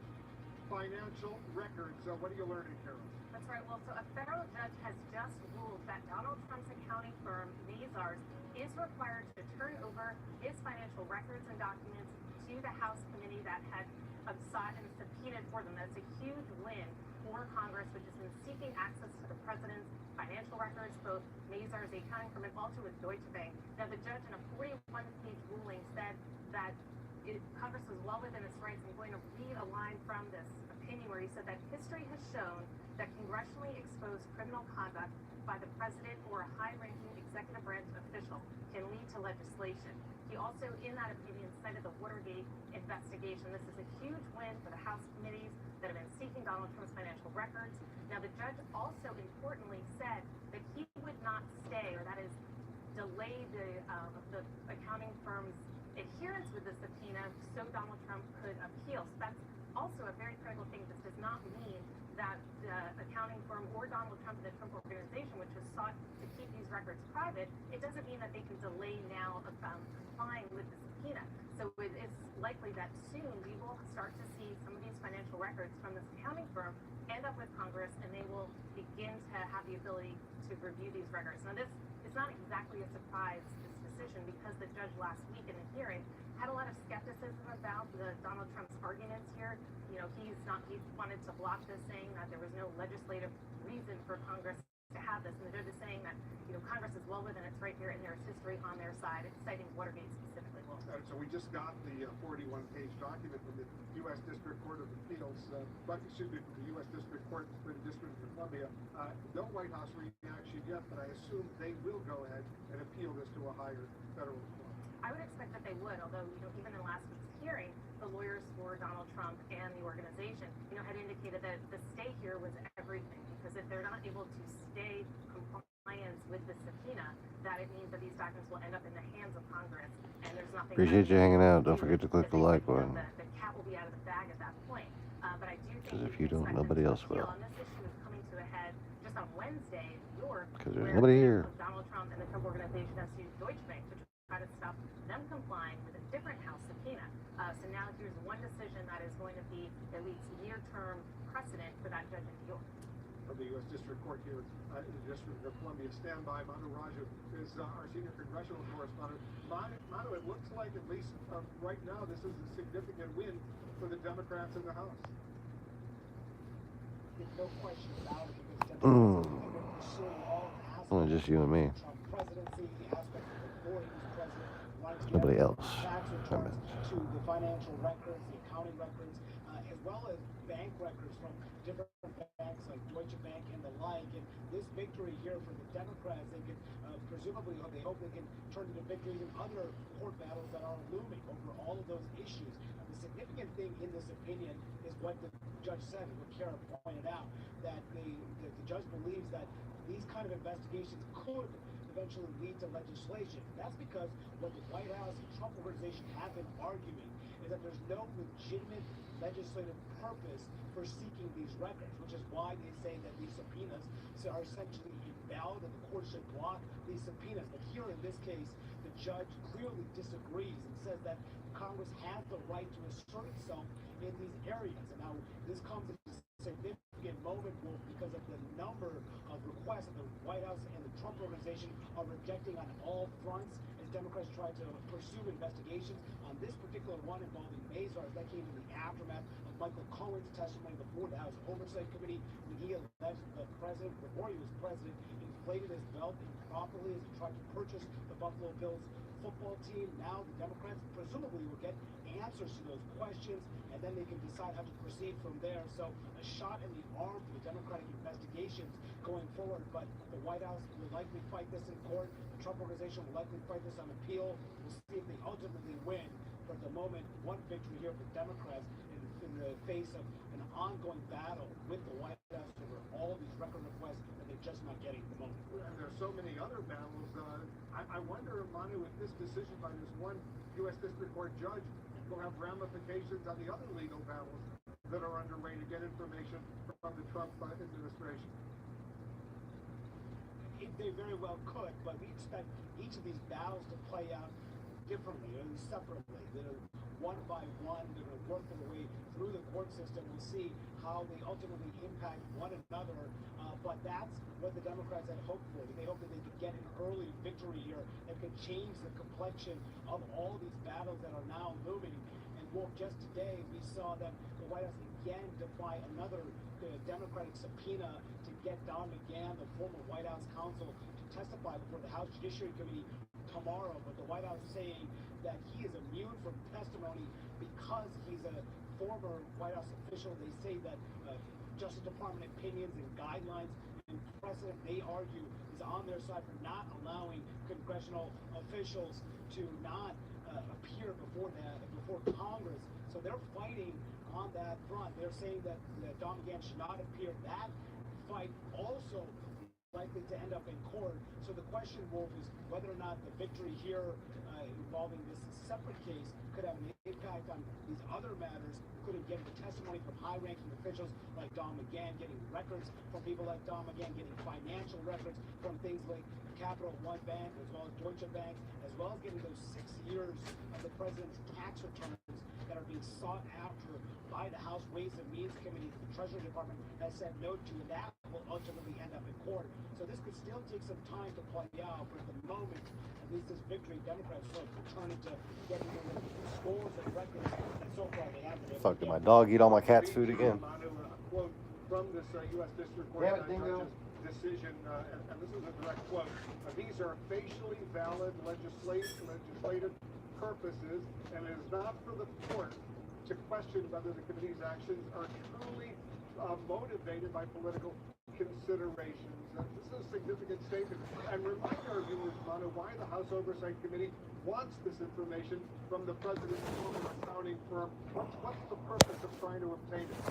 financial records. What are you learning, Kara? That's right. Well, so a federal judge has just ruled that Donald Trump's accounting firm, Mazars, is required to turn over his financial records and documents to the House committee that had sought and subpoenaed for them. That's a huge win for Congress, which has been seeking access to the president's financial records, both Mazars, the accounting firm, and also with Deutsche Bank. Now, the judge in a 41-page ruling said that Congress was well within its rights. I'm going to read a line from this opinion where he said that history has shown that congressionally exposed criminal conduct by the president or a high-ranking executive branch official can lead to legislation. He also, in that opinion, cited the Watergate investigation. This is a huge win for the House committees that have been seeking Donald Trump's financial records. Now, the judge also importantly said that he would not stay, or that is, delay the accounting firm's adherence with the subpoena so Donald Trump could appeal. So that's also a very critical thing. This does not mean that the accounting firm or Donald Trump and the Trump Organization, which has sought to keep these records private, it doesn't mean that they can delay now complying with the subpoena. So it is likely that soon we will start to see some of these financial records from this accounting firm end up with Congress, and they will begin to have the ability to review these records. Now, this is not exactly a surprise, this decision, because the judge last week in the hearing had a lot of skepticism about Donald Trump's arguments here. You know, he wanted to block this, saying that there was no legislative reason for Congress to have this. And the judge is saying that, you know, Congress is well within its right here, and there's history on their side, citing Watergate specifically. So we just got the 41-page document from the U.S. District Court of Appeals, but excuse me, from the U.S. District Court for the District of Columbia. No White House reaction yet, but I assume they will go ahead and appeal this to a higher federal court. I would expect that they would, although, you know, even in last week's hearing, the lawyers for Donald Trump and the organization, you know, had indicated that the stay here was everything, because if they're not able to stay compliance with the subpoena, that it means that these documents will end up in the hands of Congress, and there's nothing. Appreciate you hanging out. Don't forget to click the like button. The cat will be out of the bag. Because if you don't, nobody else will. And this issue is coming to a head just on Wednesday in New York. Because there's where nobody here. Donald Trump and the Trump Organization have sued Deutsche Bank to try to stop them complying with a different House subpoena. So now here's one decision that is going to be at least near-term precedent for that judge in New York. From the U.S. District Court here in the District of Columbia. Stand by. Manu Raju is our senior congressional correspondent. Manu, it looks like, at least right now, this is a significant win for the Democrats in the House. There's no question about it because Democrats have been pursuing all aspects Only just you and me. of the Trump presidency, the aspects before he was president, wanting to Nobody get else. tax returns to the financial records, the accounting records, as well as bank records from different banks like Deutsche Bank and the like. And this victory here for the Democrats, they can presumably, they hope they can turn into victories in other court battles that are looming over all of those issues. And the significant thing in this opinion is what the judge said, and what Kara pointed out, that the judge believes that these kind of investigations could eventually lead to legislation. That's because what the White House and Trump Organization have been arguing is that there's no legitimate legislative purpose for seeking these records, which is why they say that these subpoenas are essentially invalid and the court should block these subpoenas. But here in this case, the judge clearly disagrees and says that Congress has the right to assert itself in these areas. And now this comes at a significant moment, Wolf, because of the number of requests that the White House and the Trump Organization are rejecting on all fronts as Democrats try to pursue investigations. On this particular one involving Mazars, that came in the aftermath of Michael Cohen's testimony before the House Oversight Committee when he alleged the president, before he was president, inflated his belt improperly as he tried to purchase the Buffalo Bills football team. Now the Democrats presumably will get answers to those questions, and then they can decide how to proceed from there. So a shot in the arm for the Democratic investigations going forward, but the White House will likely fight this in court. The Trump Organization will likely fight this on appeal. We'll see if they ultimately win. But at the moment, one victory here for Democrats in the face of an ongoing battle with the White House over all these record requests that they're just not getting at the moment. And there's so many other battles. I wonder, Manu, if this decision by this one U.S. District Court judge will have ramifications on the other legal battles that are underway to get information from the Trump administration. They very well could, but we expect each of these battles to play out differently, or separately. They're one by one. They're going to work their way through the court system. We'll see how they ultimately impact one another. But that's what the Democrats had hoped for. They hoped that they could get an early victory here that could change the complexion of all these battles that are now looming. And Wolf, just today we saw that the White House again defy another Democratic subpoena to get Don McGahn, the former White House counsel, to testify before the House Judiciary Committee tomorrow. But the White House saying that he is immune from testimony because he's a former White House official. They say that Justice Department opinions and guidelines and precedent, they argue, is on their side for not allowing congressional officials to not appear before Congress. So they're fighting on that front. They're saying that Don McGahn should not appear. That fight also likely to end up in court. So the question, Wolf, is whether or not the victory here involving this separate case could have an impact on these other matters, including getting the testimony from high-ranking officials like Don McGahn, getting records from people like Don McGahn, getting financial records from things like Capital One Bank, as well as Deutsche Bank, as well as getting those 6 years of the president's tax returns that are being sought after by the House Ways and Means Committee that the Treasury Department has said no to, and that will ultimately end up in court. So this could still take some time to play out, but at the moment, at least this victory, Democrats sort of returning to getting the scores and records, and so far they have been able to Fuck, did my dog eat all my cat's food again? Manu, a quote from this U.S. District Court judge's decision, and this is a direct quote. These are facially valid legislative purposes, and it is not for the court to question whether the committee's actions are truly motivated by political considerations. This is a significant statement. And remind our viewers, Manu, why the House Oversight Committee wants this information from the president's former accounting firm. What's the purpose of trying to obtain it?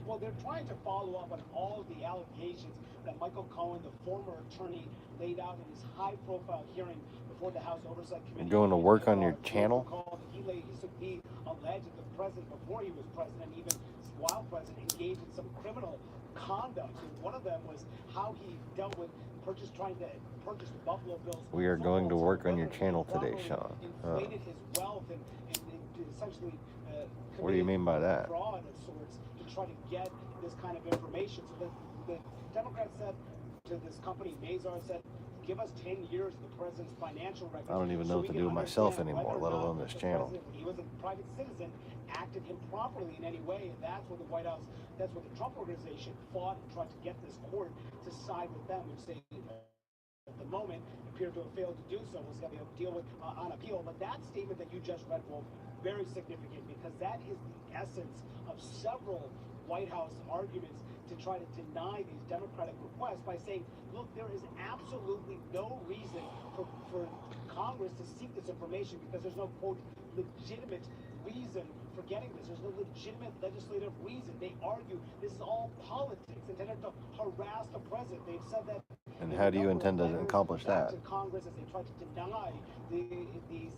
Well, they're trying to follow up on all of the allegations that Michael Cohen, the former attorney, laid out in his high-profile hearing before the House Oversight Committee. You're going to work on your channel? He alleged that the president, before he was president, even while president, engaged in some criminal conduct. And one of them was how he dealt with trying to purchase the Buffalo Bills. We are going to work on your channel today, Sean. Inflated his wealth and essentially What do you mean by that? Fraud of sorts to try to get this kind of information. So the Democrats said to this company, Mazars, said, give us 10 years of the president's financial records. I don't even know what to do with myself anymore, let alone this channel. When he was a private citizen, acted improperly in any way, and that's what the White House, that's what the Trump organization fought and tried to get this court to side with them, which they, at the moment, appear to have failed to do so. We'll have to deal with on appeal. But that statement that you just read, Wolf, very significant, because that is the essence of several White House arguments to try to deny these Democratic requests by saying, look, there is absolutely no reason for Congress to seek this information because there's no, quote, legitimate reason for getting this. There's no legitimate legislative reason. They argue this is all politics intended to harass the president. They've said that. And how do you intend to accomplish that? To Congress as they try to deny these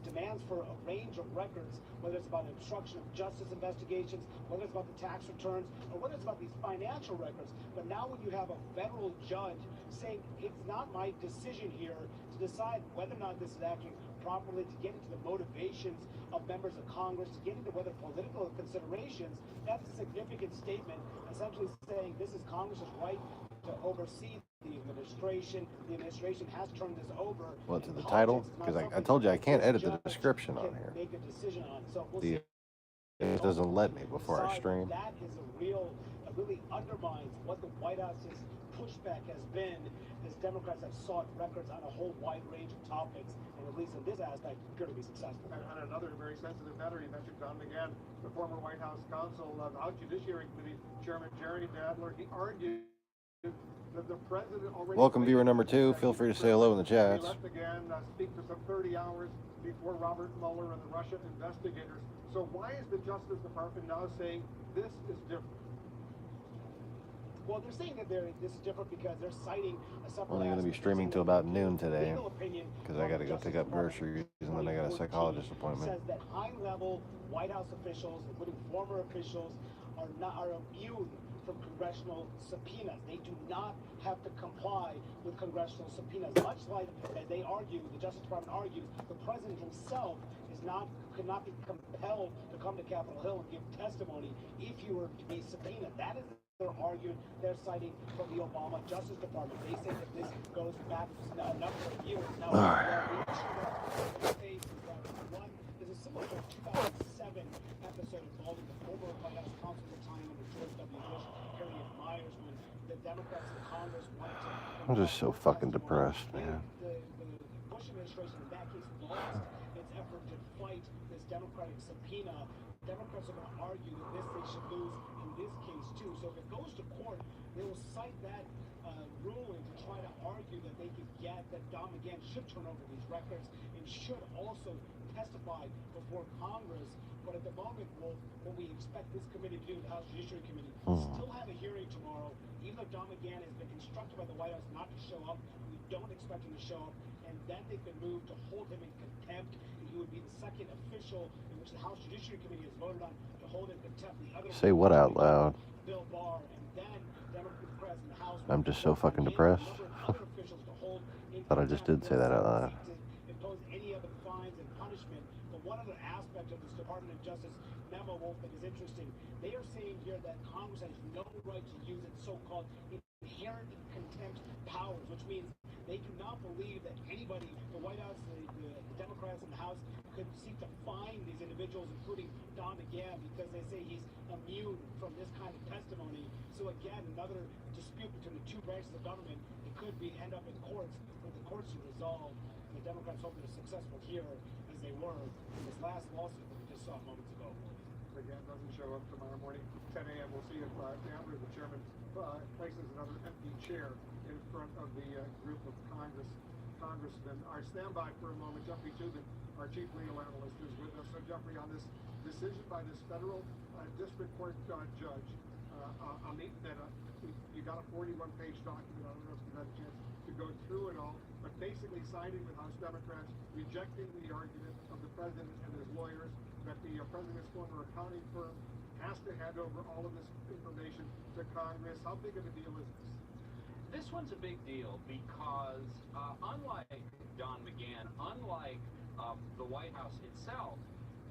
demands for a range of records, whether it's about obstruction of justice investigations, whether it's about the tax returns, or whether it's about these financial records. But now when you have a federal judge saying it's not my decision here to decide whether or not this is acting properly, to get into the motivations of members of Congress, to get into whether political considerations, that's a significant statement, essentially saying this is Congress's right to oversee the administration. The administration has turned this over. What, to the title? Because I told you I can't edit the description on here. Make a decision on. So we'll see. It doesn't let me before I stream. That is really undermines what the White House's pushback has been as Democrats have sought records on a whole wide range of topics, and at least in this aspect, appear to be successful. And on another very sensitive matter, you mentioned Don McGahn, the former White House counsel, the House Judiciary Committee Chairman Jerry Nadler. He argued that the president already... Welcome, viewer number 2. Feel free to say hello in the chats. He left again, speak for some 30 hours before Robert Mueller and the Russian investigators. So why is the Justice Department now saying this is different? Well, they're saying that this is different because they're citing a separate... Only going to be streaming till about noon today because I got to go pick up groceries and then I got a psychologist appointment. Says that high-level White House officials, including former officials, are immune from congressional subpoenas. They do not have to comply with congressional subpoenas. Much like, as they argue, the Justice Department argues, the president himself could not be compelled to come to Capitol Hill and give testimony if he were to be subpoenaed. That is their argument. They're citing from the Obama Justice Department. They say that this goes back a number of years. Now, there's a similar 2007 episode involving the former White House counsel at the time under George W. Bush, Harriet Miers, when the Democrats in Congress went to... I'm just so fucking depressed, man. The Bush administration, in that case, lost its effort to fight this Democratic subpoena. Democrats are going to argue that they should lose in this case, too. So if it goes to court, they will cite that ruling to try to argue that they could get that Don McGahn should turn over these records and should also testify before Congress. But at the moment, what we expect this committee to do, the House Judiciary Committee, still have a hearing tomorrow. Even though Don McGahn has been instructed by the White House not to show up, we don't expect him to show up. And then they can move to hold him in contempt. And he would be the second official in which the House Judiciary Committee has voted on to hold in contempt. The other Say what out loud? Bill Barr, and then Democrats in the House. I'm just so fucking depressed. Thought I just did say that out loud. Impose any other fines and punishment. But one other aspect of this Department of Justice memo, Wolf, that is interesting, they are saying here that Congress has no right to use its so-called inherent contempt powers, which means they do not believe that anybody, the White House, the Democrats in the House, could seek to fine these individuals, including Don McGahn, because they say he's immune from this kind of testimony. So again, another dispute between the two branches of government. It could end up in courts, but the courts are resolved. And the Democrats hope they're successful here, as they were in this last lawsuit that we just saw moments ago. McGahn doesn't show up tomorrow morning, 10 a.m. We'll see if Amber, the chairman, places another empty chair in front of the group of congressmen. Our standby for a moment, Jeffrey Tubin, our chief legal analyst, is with us. So Jeffrey, on this decision by this federal district court judge a meeting that you got a 41-page document. I don't know if you've had a chance to go through it all, but basically siding with House Democrats, rejecting the argument of the president and his lawyers that the president's former accounting firm has to hand over all of this information to Congress. How big of a deal is this? This one's a big deal because unlike Don McGahn, unlike the White House itself,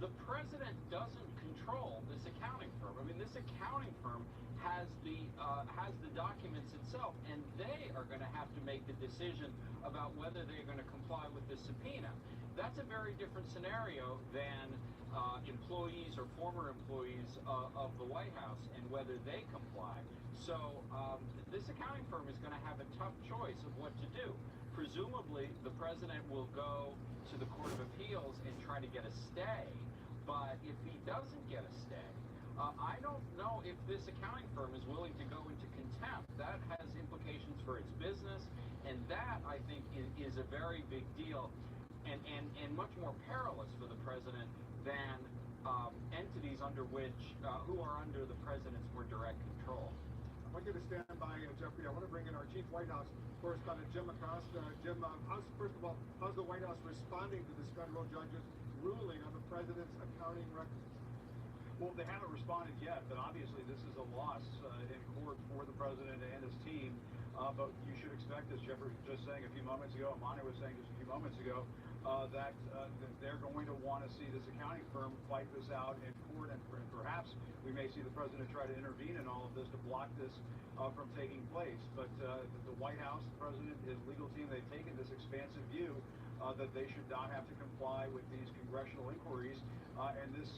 the president doesn't control this accounting firm. I mean, this accounting firm has the documents itself, and they are going to have to make the decision about whether they're going to comply with the subpoena. That's a very different scenario than employees or former employees of the White House and whether they comply. So this accounting firm is going to have a tough choice of what to do. Presumably, the president will go to the Court of Appeals and try to get a stay, but if he doesn't get a stay, I don't know if this accounting firm is willing to go into contempt. That has implications for its business, and that, I think, is a very big deal and much more perilous for the president than entities under which, who are under the president's more direct control. I want you to stand by, Jeffrey. I want to bring in our chief White House correspondent, Jim Acosta. Jim, first of all, how's the White House responding to this federal judge's ruling on the president's accounting records? Well, they haven't responded yet, but obviously this is a loss in court for the president and his team. But you should expect, as Jeffrey was just saying a few moments ago, Monty was saying just a few moments ago, that they're going to want to see this accounting firm fight this out in court, and perhaps we may see the president try to intervene in all of this to block this from taking place. But the White House, the president, his legal team, they've taken this expansive view that they should not have to comply with these congressional inquiries, and this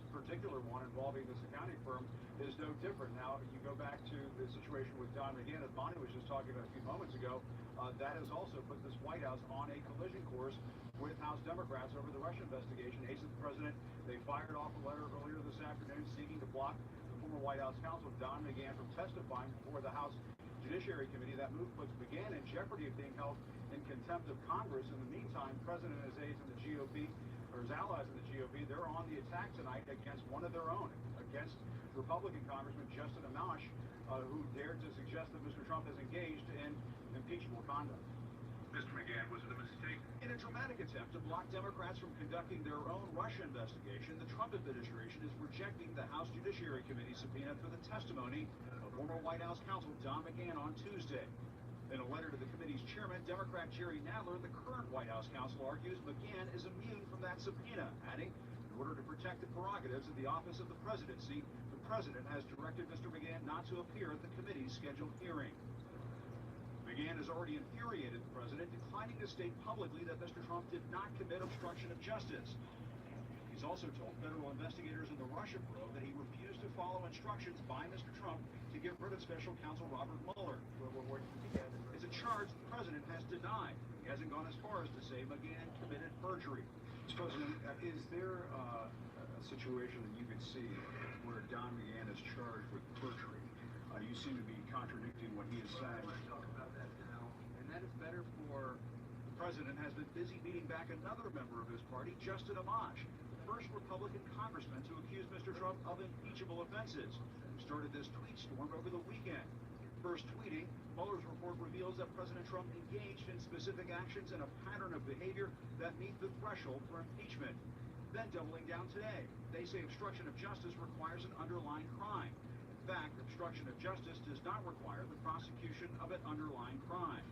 particular one involving this accounting firm is no different. Now, you go back to the situation with Don McGahn, as Bonnie was just talking about a few moments ago, that has also put this White House on a collision course with House Democrats over the Russia investigation. Aides of the president, they fired off a letter earlier this afternoon seeking to block the former White House counsel, Don McGahn, from testifying before the House Judiciary Committee. That move puts McGahn in jeopardy of being held in contempt of Congress. In the meantime, President and his aides in the GOP, or his allies in the GOP, they're on the attack tonight against one of their own, against Republican Congressman Justin Amash, who dared to suggest that Mr. Trump has engaged in impeachable conduct. Mr. McGahn, was it a mistake? In a dramatic attempt to block Democrats from conducting their own Russia investigation, the Trump administration is rejecting the House Judiciary Committee subpoena for the testimony of former White House counsel Don McGahn on Tuesday. In a letter to the committee's chairman, Democrat Jerry Nadler, the current White House counsel, argues McGahn is immune from that subpoena, adding, in order to protect the prerogatives of the office of the presidency, the president has directed Mr. McGahn not to appear at the committee's scheduled hearing. McGahn has already infuriated the president, declining to state publicly that Mr. Trump did not commit obstruction of justice. He's also told federal investigators in the Russia probe that he refused to follow instructions by Mr. Trump to get rid of special counsel Robert Mueller. It's a charge the president has denied. He hasn't gone as far as to say McGahn committed perjury. Mr. President, is there a situation that you could see where Don McGahn is charged with perjury? You seem to be contradicting what he is saying. And that is better for the president has been busy beating back another member of his party, Justin Amash, the first Republican congressman to accuse Mr. Trump of impeachable offenses, who started this tweet storm over the weekend. First tweeting, Mueller's report reveals that President Trump engaged in specific actions and a pattern of behavior that meet the threshold for impeachment. Then doubling down today, they say obstruction of justice requires an underlying crime. In fact, obstruction of justice does not require the prosecution of an underlying crime.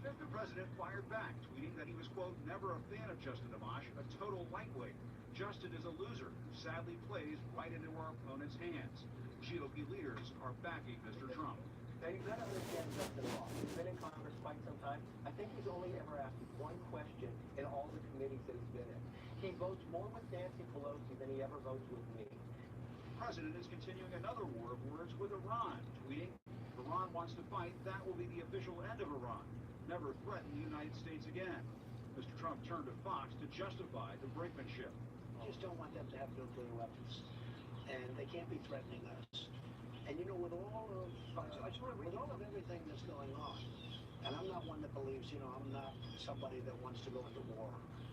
The president fired back, tweeting that he was, quote, never a fan of Justin Amash, a total lightweight. Justin is a loser who sadly plays right into our opponent's hands. GOP leaders are backing Mr. Trump. Now, you've got to understand Justin Amash. He's been in Congress quite some time. I think he's only ever asked one question in all the committees that he's been in. He votes more with Nancy Pelosi than he ever votes with me. The president is continuing another war of words with Iran, tweeting, if Iran wants to fight, that will be the official end of Iran. Never threaten the United States again. Mr. Trump turned to Fox to justify the brinkmanship. I just don't want them to have nuclear weapons. And they can't be threatening us. And you know, with all of everything that's going on, and I'm not one that believes, I'm not somebody that wants to go into war.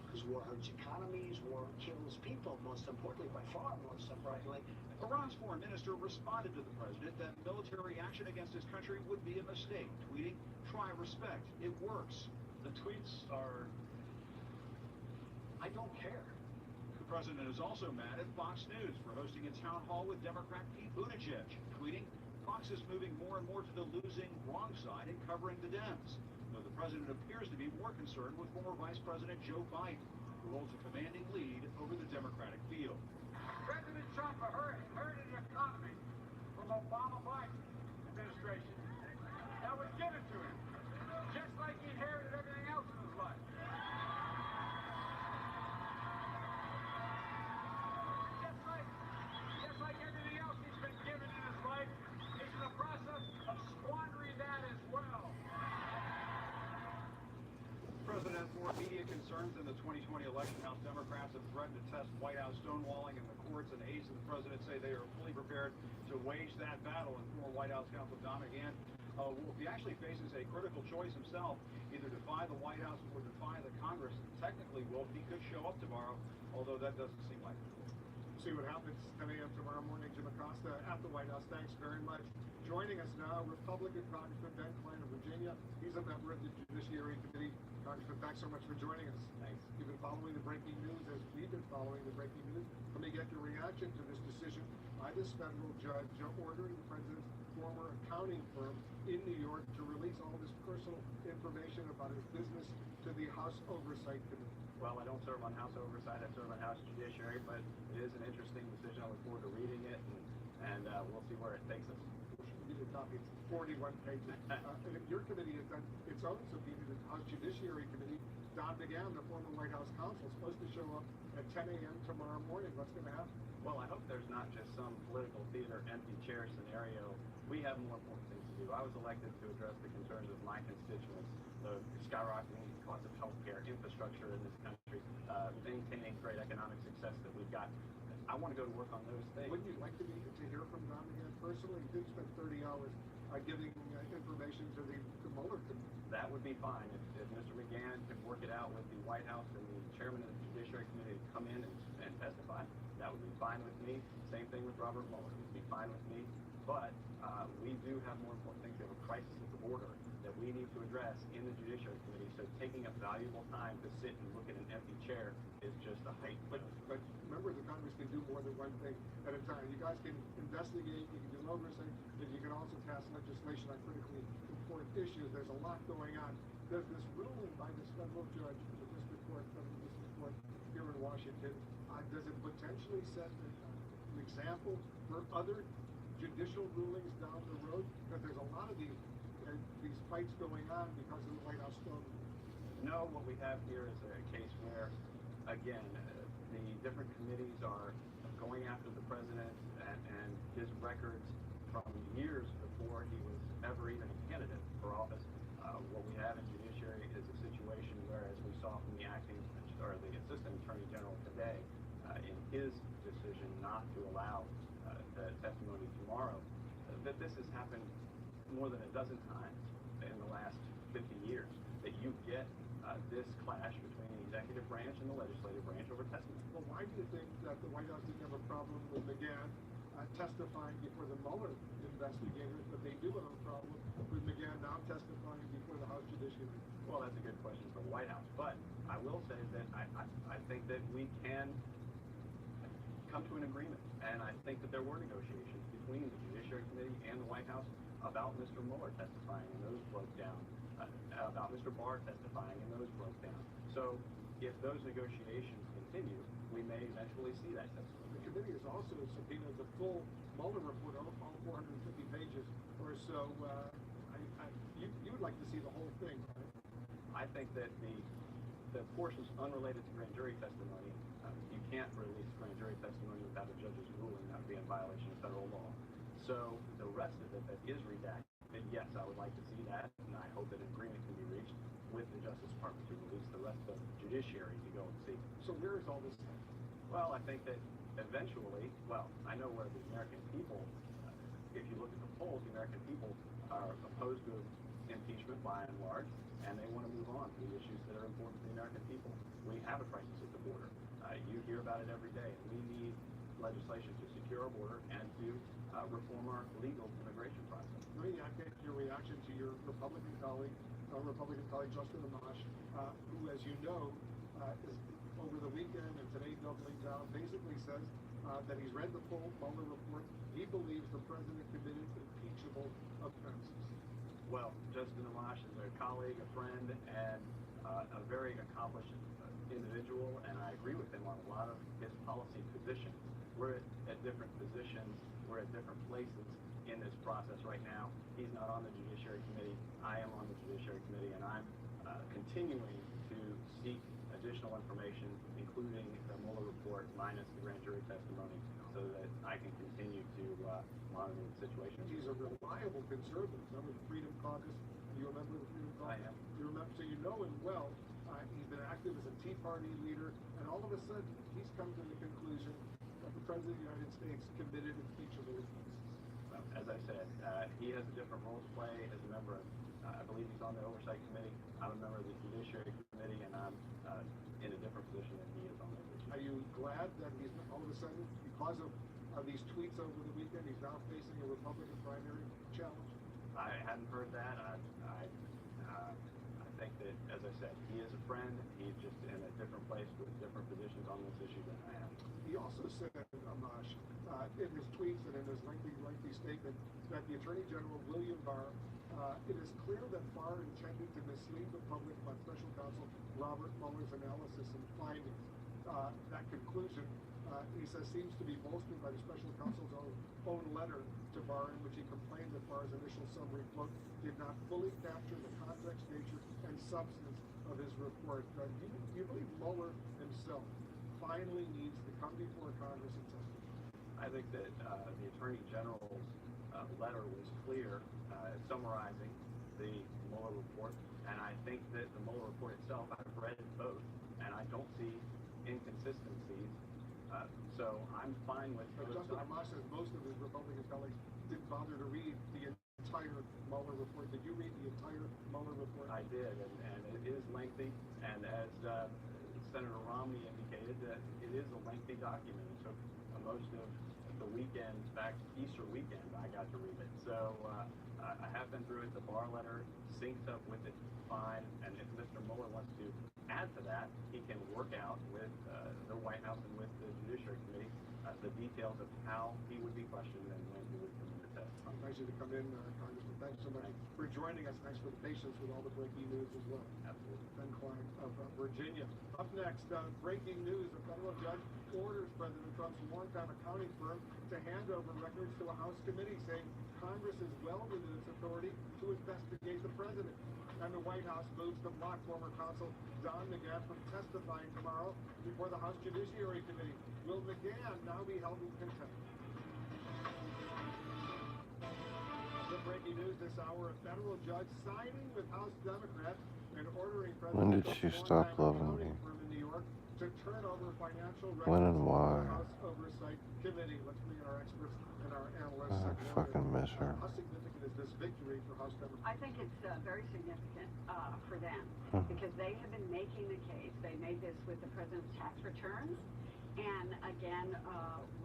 Because war hurts economies, war kills people, most importantly, by far most importantly. Iran's foreign minister responded to the president that military action against his country would be a mistake, tweeting, "Try respect. It works." The tweets are... I don't care. The president is also mad at Fox News for hosting a town hall with Democrat Pete Buttigieg, tweeting, "Fox is moving more and more to the losing wrong side and covering the Dems," though the president appears to be more concerned with former Vice President Joe Biden, who holds a commanding lead over the Democratic field. President Trump inherited an economy from Obama-Biden administration that was given to him, just like he inherited everything else in his life. Just like everything else he's been given in his life, he's in the process of squandering that as well. President for media concerns in the 2020 election. House Democrats have threatened to test White House stonewalling in the courts, and aides of the president say they are fully prepared to wage that battle. And former White House counsel Don McGahn he actually faces a critical choice himself: either defy the White House or defy the Congress. Technically, Wolf, he could show up tomorrow, although that doesn't seem like it. See what happens 10 a.m. tomorrow morning. Jim Acosta at the White House. Thanks very much. Joining us now, Republican Congressman Ben Cline of Virginia. He's a member of the Judiciary Committee. Congressman, thanks so much for joining us. Thanks. You've been following the breaking news as we've been following the breaking news. Let me get your reaction to this decision by this federal judge ordering the president's former accounting firm in New York to release all this personal information about his business to the House Oversight Committee. Well, I don't serve on House Oversight, I serve on House Judiciary, but it is an interesting decision. I look forward to reading it, and we'll see where it takes us. Give you a copy. It's 41 pages. Your committee has done its own subpoena to the House Judiciary Committee. Don McGahn, the former White House counsel, is supposed to show up at 10 a.m. tomorrow morning. What's going to happen? Well, I hope there's not just some political theater, empty chair scenario. We have more important things to do. I was elected to address the concerns of my constituents, the skyrocketing cost of healthcare, infrastructure in this country, maintaining great economic success that we've got. I want to go to work on those things. Wouldn't you like to hear from Don McGahn personally? He did spend 30 hours giving information to the Mueller committee. That would be fine if Mr. McGahn could work it out with the White House and the chairman of the Judiciary Committee to come in and testify. That would be fine with me. Same thing with Robert Mueller. It would be fine with me. But we do have more important things. We have a crisis at the border that we need to address in the Judiciary Committee. So taking up valuable time to sit and look at an empty chair is just a height. But remember, the Congress can do more than one thing at a time. You guys can investigate, you can do oversight, and you can also pass legislation on critically important issues. There's a lot going on. There's this ruling by this federal judge from the district court, federal district court here in Washington. Does it potentially set an example for other judicial rulings down the road? Because there's a lot of these fights going on because of the White House storm. No, what we have here is a case where, again, the different committees are going after the president and his records from years before he was ever even a candidate for office. What we have in judiciary is a situation where, as we saw from the the assistant attorney general today, in his decision not to allow the testimony tomorrow, that this has happened more than a dozen times in the last 50 years, that you get this clash between the executive branch and the legislative branch over testimony. Well, why do you think that the White House didn't have a problem with McGahn testifying before the Mueller investigators, but they do have a problem with McGahn now testifying before the House Judiciary? Well, that's a good question for the White House, but I will say that I think that we can come to an agreement, and I think that there were negotiations between the Judiciary Committee and the White House about Mr. Mueller testifying, and those broke down, about Mr. Barr testifying, and those broke down. So if those negotiations continue, we may eventually see that testimony. The committee has also subpoenaed the full Mueller report, all 450 pages or so. You would like to see the whole thing, right? I think that the portions unrelated to grand jury testimony, you can't release grand jury testimony without a judge's ruling. That would be in violation of federal law. So the rest of it that is redacted, yes, I would like to see that, and I hope that an agreement can be reached with the Justice Department to release the rest of the judiciary to go and see. So where is all this? Well, I think that eventually, I know where the American people, if you look at the polls, the American people are opposed to impeachment by and large, and they want to move on to the issues that are important to the American people. We have a crisis at the border. You hear about it every day, and we need legislation to secure our border and to reform our legal immigration process. Let me get your reaction to your Republican colleague Justin Amash, who, as you know, is over the weekend and today doubling down, basically says that he's read the full Mueller report. He believes the president committed impeachable offenses. Well, Justin Amash is a colleague, a friend, and a very accomplished individual, and I agree with him on a lot of his policy positions. We're at different positions, we're at different places in this process right now. He's not on the Judiciary Committee, I am on the Judiciary Committee, and I'm continuing to seek additional information, including the Mueller report minus the grand jury testimony, so that I can continue to monitor the situation. He's a reliable conservative. Remember the Freedom Caucus? Do you remember the Freedom Caucus? I am. You remember, so you know him well. He's been active as a Tea Party leader, and all of a sudden, he's come to the conclusion that the President of the United States committed impeachable offenses. Well, as I said, he has a different role to play as a member of, I believe he's on the Oversight Committee. I'm a member of the Judiciary Committee, and I'm in a different position than he is on those issues. Are you glad that he's all of a sudden, because of these tweets over the weekend, he's now facing a Republican primary challenge? I hadn't heard that. I think that, as I said, he is a friend. He's just in a different place with different positions on this issue than I am. He also said, Amash, in his tweets and in his lengthy statement, that the Attorney General, William Barr, it is clear that Barr intended to mislead the public by Special Counsel Robert Mueller's analysis and findings. That conclusion, he says, seems to be bolstered by the Special Counsel's own letter to Barr, in which he complained that Barr's initial summary, quote, did not fully capture the context, nature, and substance of his report. Do you believe Mueller himself finally needs to come before Congress and testify? I think that the Attorney General's letter was clear, summarizing the Mueller report, and I think that the Mueller report itself, I've read both, and I don't see inconsistencies. So I'm fine with it. Justin Amash says most of his Republican colleagues didn't bother to read the entire Mueller report. Did you read the entire Mueller report? I did, and it is lengthy, and as Senator Romney indicated, it is a lengthy document. It took most of the weekend, back Easter weekend, I got to read it. So I have been through it. The Barr letter syncs up with it fine, and if Mr. Mueller wants to add to that, he can work out with the White House and with the Judiciary Committee the details of how he would be questioned and when he would come in to testify. Nice of you to come in, Congressman. Thanks so much for joining us. Thanks for the patience with all the breaking news as well. Absolutely. Ben Klein of Virginia. Up next, breaking news. A federal judge orders President Trump's longtime accounting firm to hand over records to a House committee, saying Congress is well within its authority to investigate the president. And the White House moves to block former counsel Don McGahn from testifying tomorrow before the House Judiciary Committee. Will McGahn now be held in contempt? The breaking news this hour, a federal judge signing with House Democrats and ordering President When did she stop loving me? firm in New York to turn over financial records When and why? to the House Oversight Committee. Let's bring in our experts and our analysts. I fucking miss her. How significant is this victory for House Democrats? I think it's very significant for them because they have been making the case. They made this with the president's tax returns and again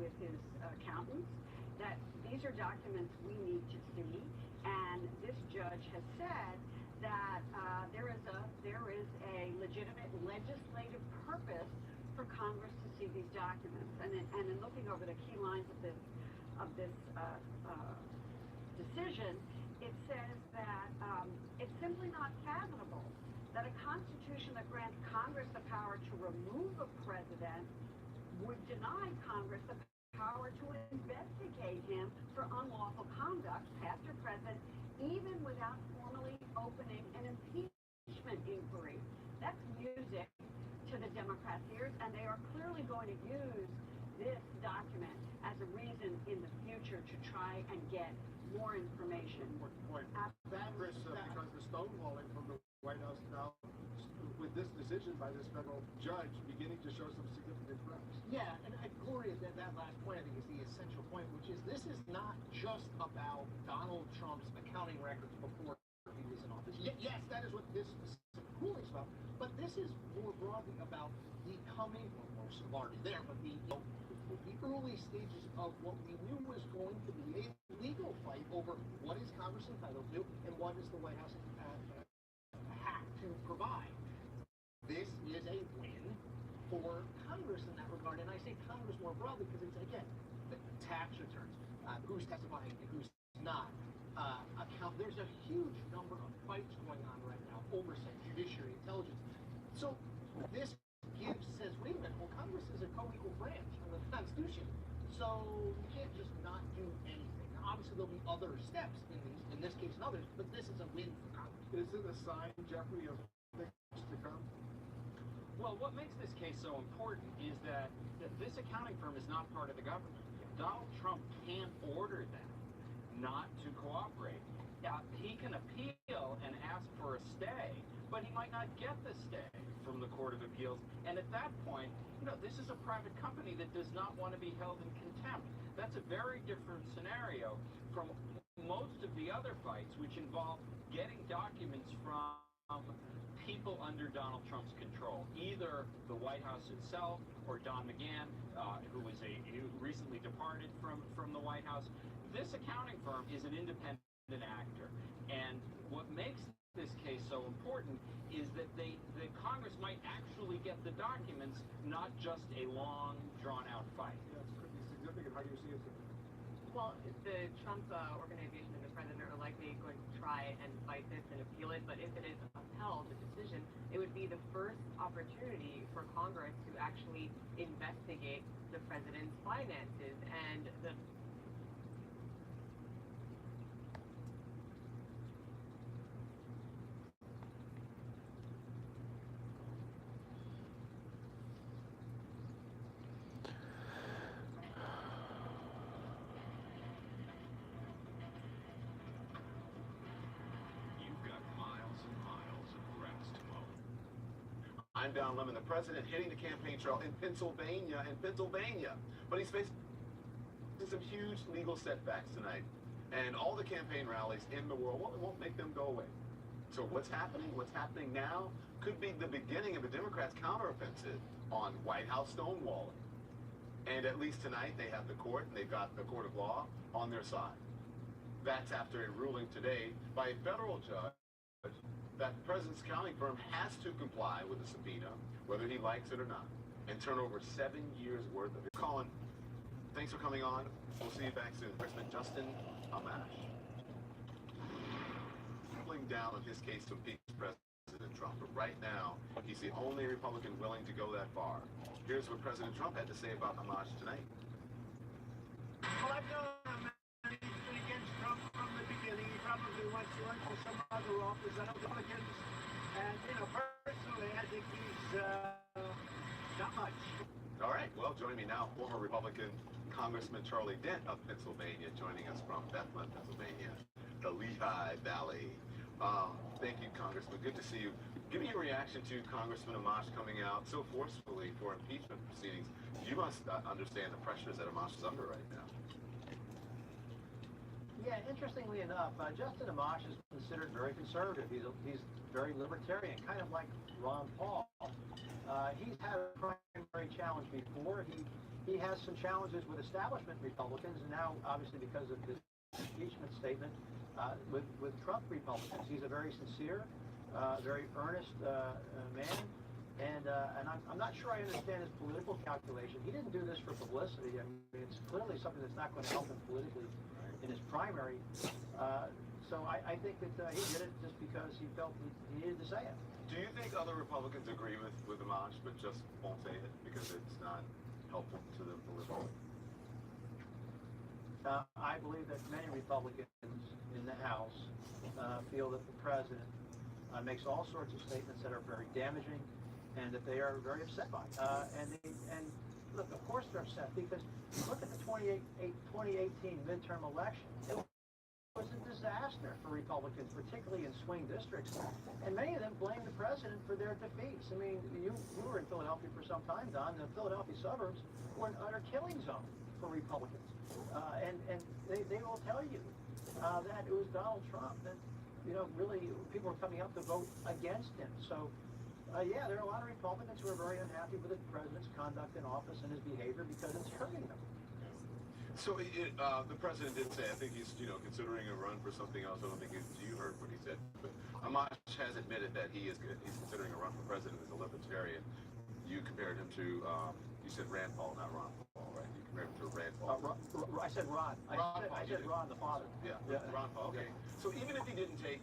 with his accountants, that these are documents we need to see. And this judge has said that there is a legitimate legislative purpose for Congress to see these documents. And in looking over the key lines of this decision, it says that it's simply not fathomable that a constitution that grants Congress the power to remove a president would deny Congress the power to investigate him for unlawful conduct, past or present, even without formally opening an impeachment inquiry. That's music to the Democrats' ears, and they are clearly going to use this document as a reason in the future to try and get more information. Point. Chris, because the stonewalling from the White House now, with this decision by this federal judge, beginning to show some significant cracks. Yeah, and Gloria, that last point, I think, is the essential point, which is this is not just about Donald Trump's accounting records before he was in office. Yes, that is what this ruling is about, but this this is more broadly about the coming, well, most of already there, but the early stages of what we knew was going to be a legal fight over what is Congress entitled to and what is the White House have to provide. This is a win for Congress in that regard, and I say Congress more broadly because it's, again, the tax returns, who's testifying and who's not. There's a huge number of fights going on right now, oversight, judiciary, intelligence. So this says, wait a minute, well, Congress is a co-equal branch under the Constitution, so you can't just not do anything. Now, obviously, there'll be other steps in this case and others, but this is a win for Congress. Is it a sign, Jeffrey, of things to come? Well, what makes this case so important is that this accounting firm is not part of the government. Donald Trump can't order them not to cooperate. He can appeal and ask for a stay, but he might not get the stay from the Court of Appeals. And at that point, this is a private company that does not want to be held in contempt. That's a very different scenario from most of the other fights, which involve getting documents from people under Donald Trump's control, either the White House itself or Don McGahn, who recently departed from the White House. This accounting firm is an independent actor, and what makes this case so important is that the Congress might actually get the documents, not just a long, drawn-out fight. That's pretty significant. How do you see it? Well, the Trump organization and the president are likely going to try and fight this and appeal it, but if it is upheld, the decision, it would be the first opportunity for Congress to actually investigate the president's finances, and the I'm Don Lemon, the president, hitting the campaign trail in Pennsylvania, but he's facing some huge legal setbacks tonight, and all the campaign rallies in the world won't make them go away. So what's happening now could be the beginning of a Democrats' counteroffensive on White House stonewalling. And at least tonight they have the court, and they've got the court of law on their side. That's after a ruling today by a federal judge that the president's accounting firm has to comply with the subpoena, whether he likes it or not, and turn over 7 years' worth of it. Colin, thanks for coming on. We'll see you back soon. Congressman Justin Amash. Doubling down on his case to impeach President Trump, but right now, he's the only Republican willing to go that far. Here's what President Trump had to say about Amash tonight. Well, I've known he's been against Trump from the beginning. He probably wants to run for some other office. I don't think against, and personally, I think he's not much. All right, well, joining me now, former Republican Congressman Charlie Dent of Pennsylvania, joining us from Bethlehem, Pennsylvania, the Lehigh Valley. Thank you, Congressman. Good to see you. Give me your reaction to Congressman Amash coming out so forcefully for impeachment proceedings. You must understand the pressures that Amash is under right now. Yeah, interestingly enough, Justin Amash is considered very conservative. He's very libertarian, kind of like Ron Paul. He's had a primary challenge before. He has some challenges with establishment Republicans, and now, obviously, because of his impeachment statement, with Trump Republicans. He's a very sincere, very earnest man, and I'm not sure I understand his political calculation. He didn't do this for publicity. I mean, it's clearly something that's not going to help him politically in his primary. So I think that he did it just because he felt he needed to say it. Do you think other Republicans agree with Amash but just won't say it because it's not helpful to them politically? I believe that many Republicans in the House feel that the president makes all sorts of statements that are very damaging and that they are very upset by. And look, of course they're upset because look at the 2018 midterm election. It was a disaster for Republicans, particularly in swing districts. And many of them blame the president for their defeats. I mean, you were in Philadelphia for some time, Don. The Philadelphia suburbs were an utter killing zone for Republicans. And they will tell you that it was Donald Trump that, really people were coming up to vote against him. So Yeah, there are a lot of Republicans who are very unhappy with the president's conduct in office and his behavior because it's hurting them. So the president did say, I think he's, considering a run for something else. I don't think you heard what he said, but Amash has admitted that he's considering a run for president as a libertarian. You compared him to, you said Rand Paul, not Ron Paul, right? You compared him to Rand Paul. I said Ron. I said Ron, the father. Yeah, Ron Paul. Okay. So even if he didn't take,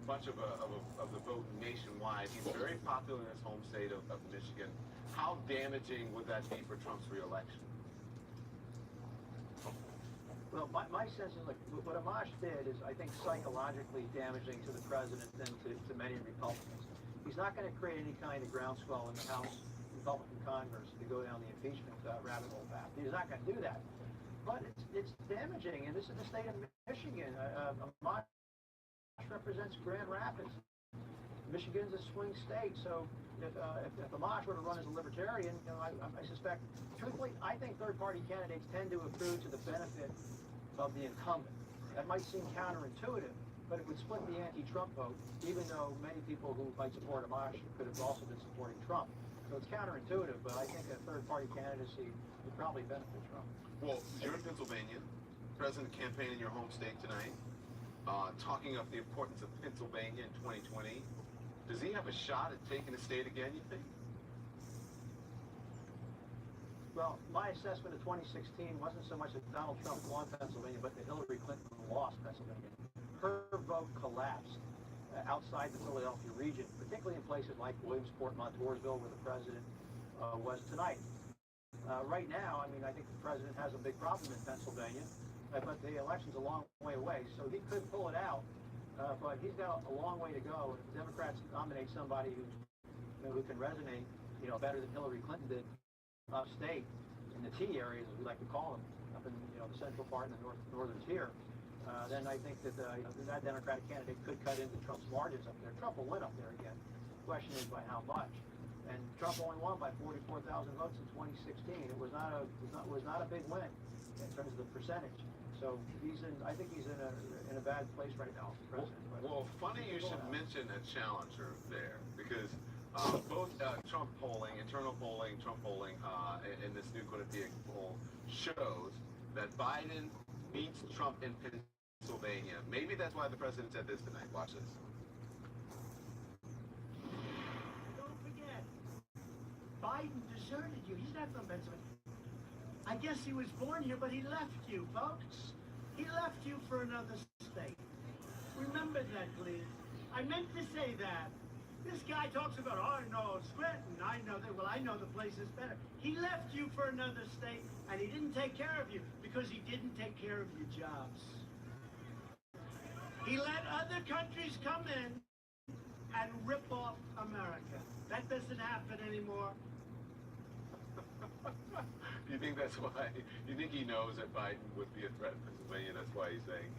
much of the vote nationwide, he's very popular in his home state of Michigan. How damaging would that be for Trump's reelection? Well, my sense is, look, what Amash did is, I think, psychologically damaging to the president and to many Republicans. He's not going to create any kind of groundswell in the House Republican Congress to go down the impeachment rabbit hole path. He's not going to do that. But it's damaging, and this is the state of Michigan. Amash represents Grand Rapids. Michigan's a swing state, so if Amash were to run as a libertarian, I suspect, truthfully, I think third-party candidates tend to accrue to the benefit of the incumbent. That might seem counterintuitive, but it would split the anti-Trump vote, even though many people who might support Amash could have also been supporting Trump. So it's counterintuitive, but I think a third-party candidacy would probably benefit Trump. Well, you're in Pennsylvania, president campaign in your home state tonight, talking up the importance of Pennsylvania in 2020. Does he have a shot at taking the state again, you think? Well, my assessment of 2016 wasn't so much that Donald Trump won Pennsylvania, but that Hillary Clinton lost Pennsylvania. Her vote collapsed outside the Philadelphia region, particularly in places like Williamsport, Montoursville, where the president was tonight. Right now, I think the president has a big problem in Pennsylvania, but the election's a long way away, so he could pull it out, but he's got a long way to go. If the Democrats nominate somebody who can resonate, better than Hillary Clinton did upstate, in the T areas, as we like to call them, up in the central part and the northern tier, then I think that that Democratic candidate could cut into Trump's margins up there. Trump will win up there again. The question is by how much. And Trump only won by 44,000 votes in 2016. It was not a big win in terms of the percentage. So I think he's in a bad place right now, the president. Well, funny you should mention a challenger there, because both Trump polling, internal polling, Trump polling, and this new Quinnipiac poll shows that Biden beats Trump in Pennsylvania. Maybe that's why the president said this tonight. Watch this. Don't forget, Biden deserted you. He's not from Pennsylvania. I guess he was born here, but he left you, folks. He left you for another state. Remember that, please. I meant to say that. This guy talks about, oh, I know Scranton, I know that. Well, I know the place is better. He left you for another state, and he didn't take care of you because he didn't take care of your jobs. He let other countries come in and rip off America. That doesn't happen anymore. Do you think that's why? You think he knows that Biden would be a threat in Pennsylvania? That's why he's saying.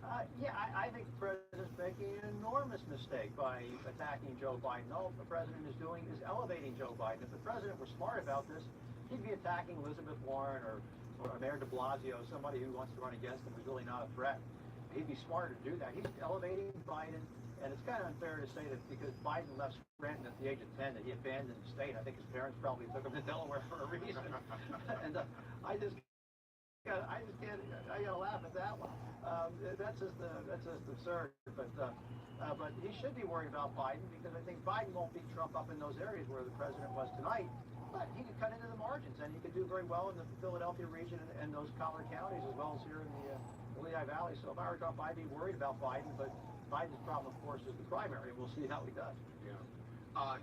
I think the president's making an enormous mistake by attacking Joe Biden. All the president is doing is elevating Joe Biden. If the president were smart about this, he'd be attacking Elizabeth Warren or Mayor de Blasio, somebody who wants to run against him who's really not a threat. He'd be smarter to do that. He's elevating Biden, and it's kind of unfair to say that because Biden left Scranton at the age of 10 that he abandoned the state. I think his parents probably took him to Delaware for a reason. And I gotta laugh at that one. That's just absurd. But he should be worried about Biden because I think Biden won't beat Trump up in those areas where the president was tonight. But he could cut into the margins, and he could do very well in the Philadelphia region and those collar counties, as well as here in the Lehigh Valley. So if I were Trump, I'd be worried about Biden. But Biden's problem, of course, is the primary. We'll see how he does. Yeah.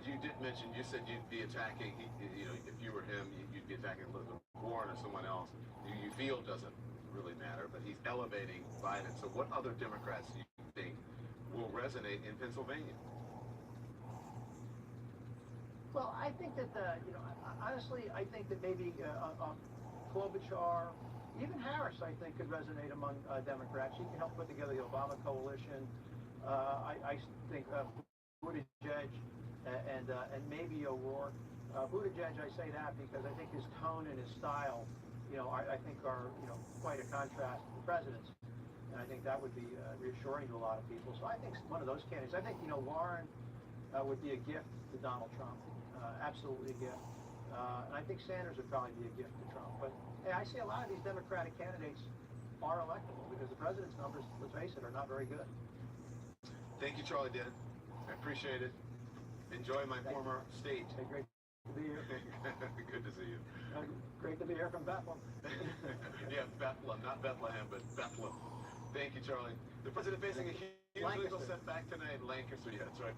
You did mention, you said you'd be attacking, if you were him, you'd be attacking Elizabeth Warren or someone else. You feel doesn't really matter, but he's elevating Biden. So what other Democrats do you think will resonate in Pennsylvania? Well, I think that, honestly, I think that maybe Klobuchar, even Harris, I think, could resonate among Democrats. She can help put together the Obama coalition. I think Buttigieg and maybe O'Rourke. Buttigieg, I say that because I think his tone and his style, I think are, quite a contrast to the president's. And I think that would be reassuring to a lot of people. So I think one of those candidates. I think, you know, Warren would be a gift to Donald Trump, absolutely a gift. And I think Sanders would probably be a gift to Trump. But hey, I see a lot of these Democratic candidates are electable because the president's numbers, let's face it, are not very good. Thank you, Charlie Denton. I appreciate it. Enjoy my former state. Hey, great to be here. Good to see you. Great to be here from Bethlehem. Yeah, Bethlehem, not Bethlehem, but Bethlehem. Thank you, Charlie. The president facing a huge legal setback tonight in Lancaster. Yeah, that's right.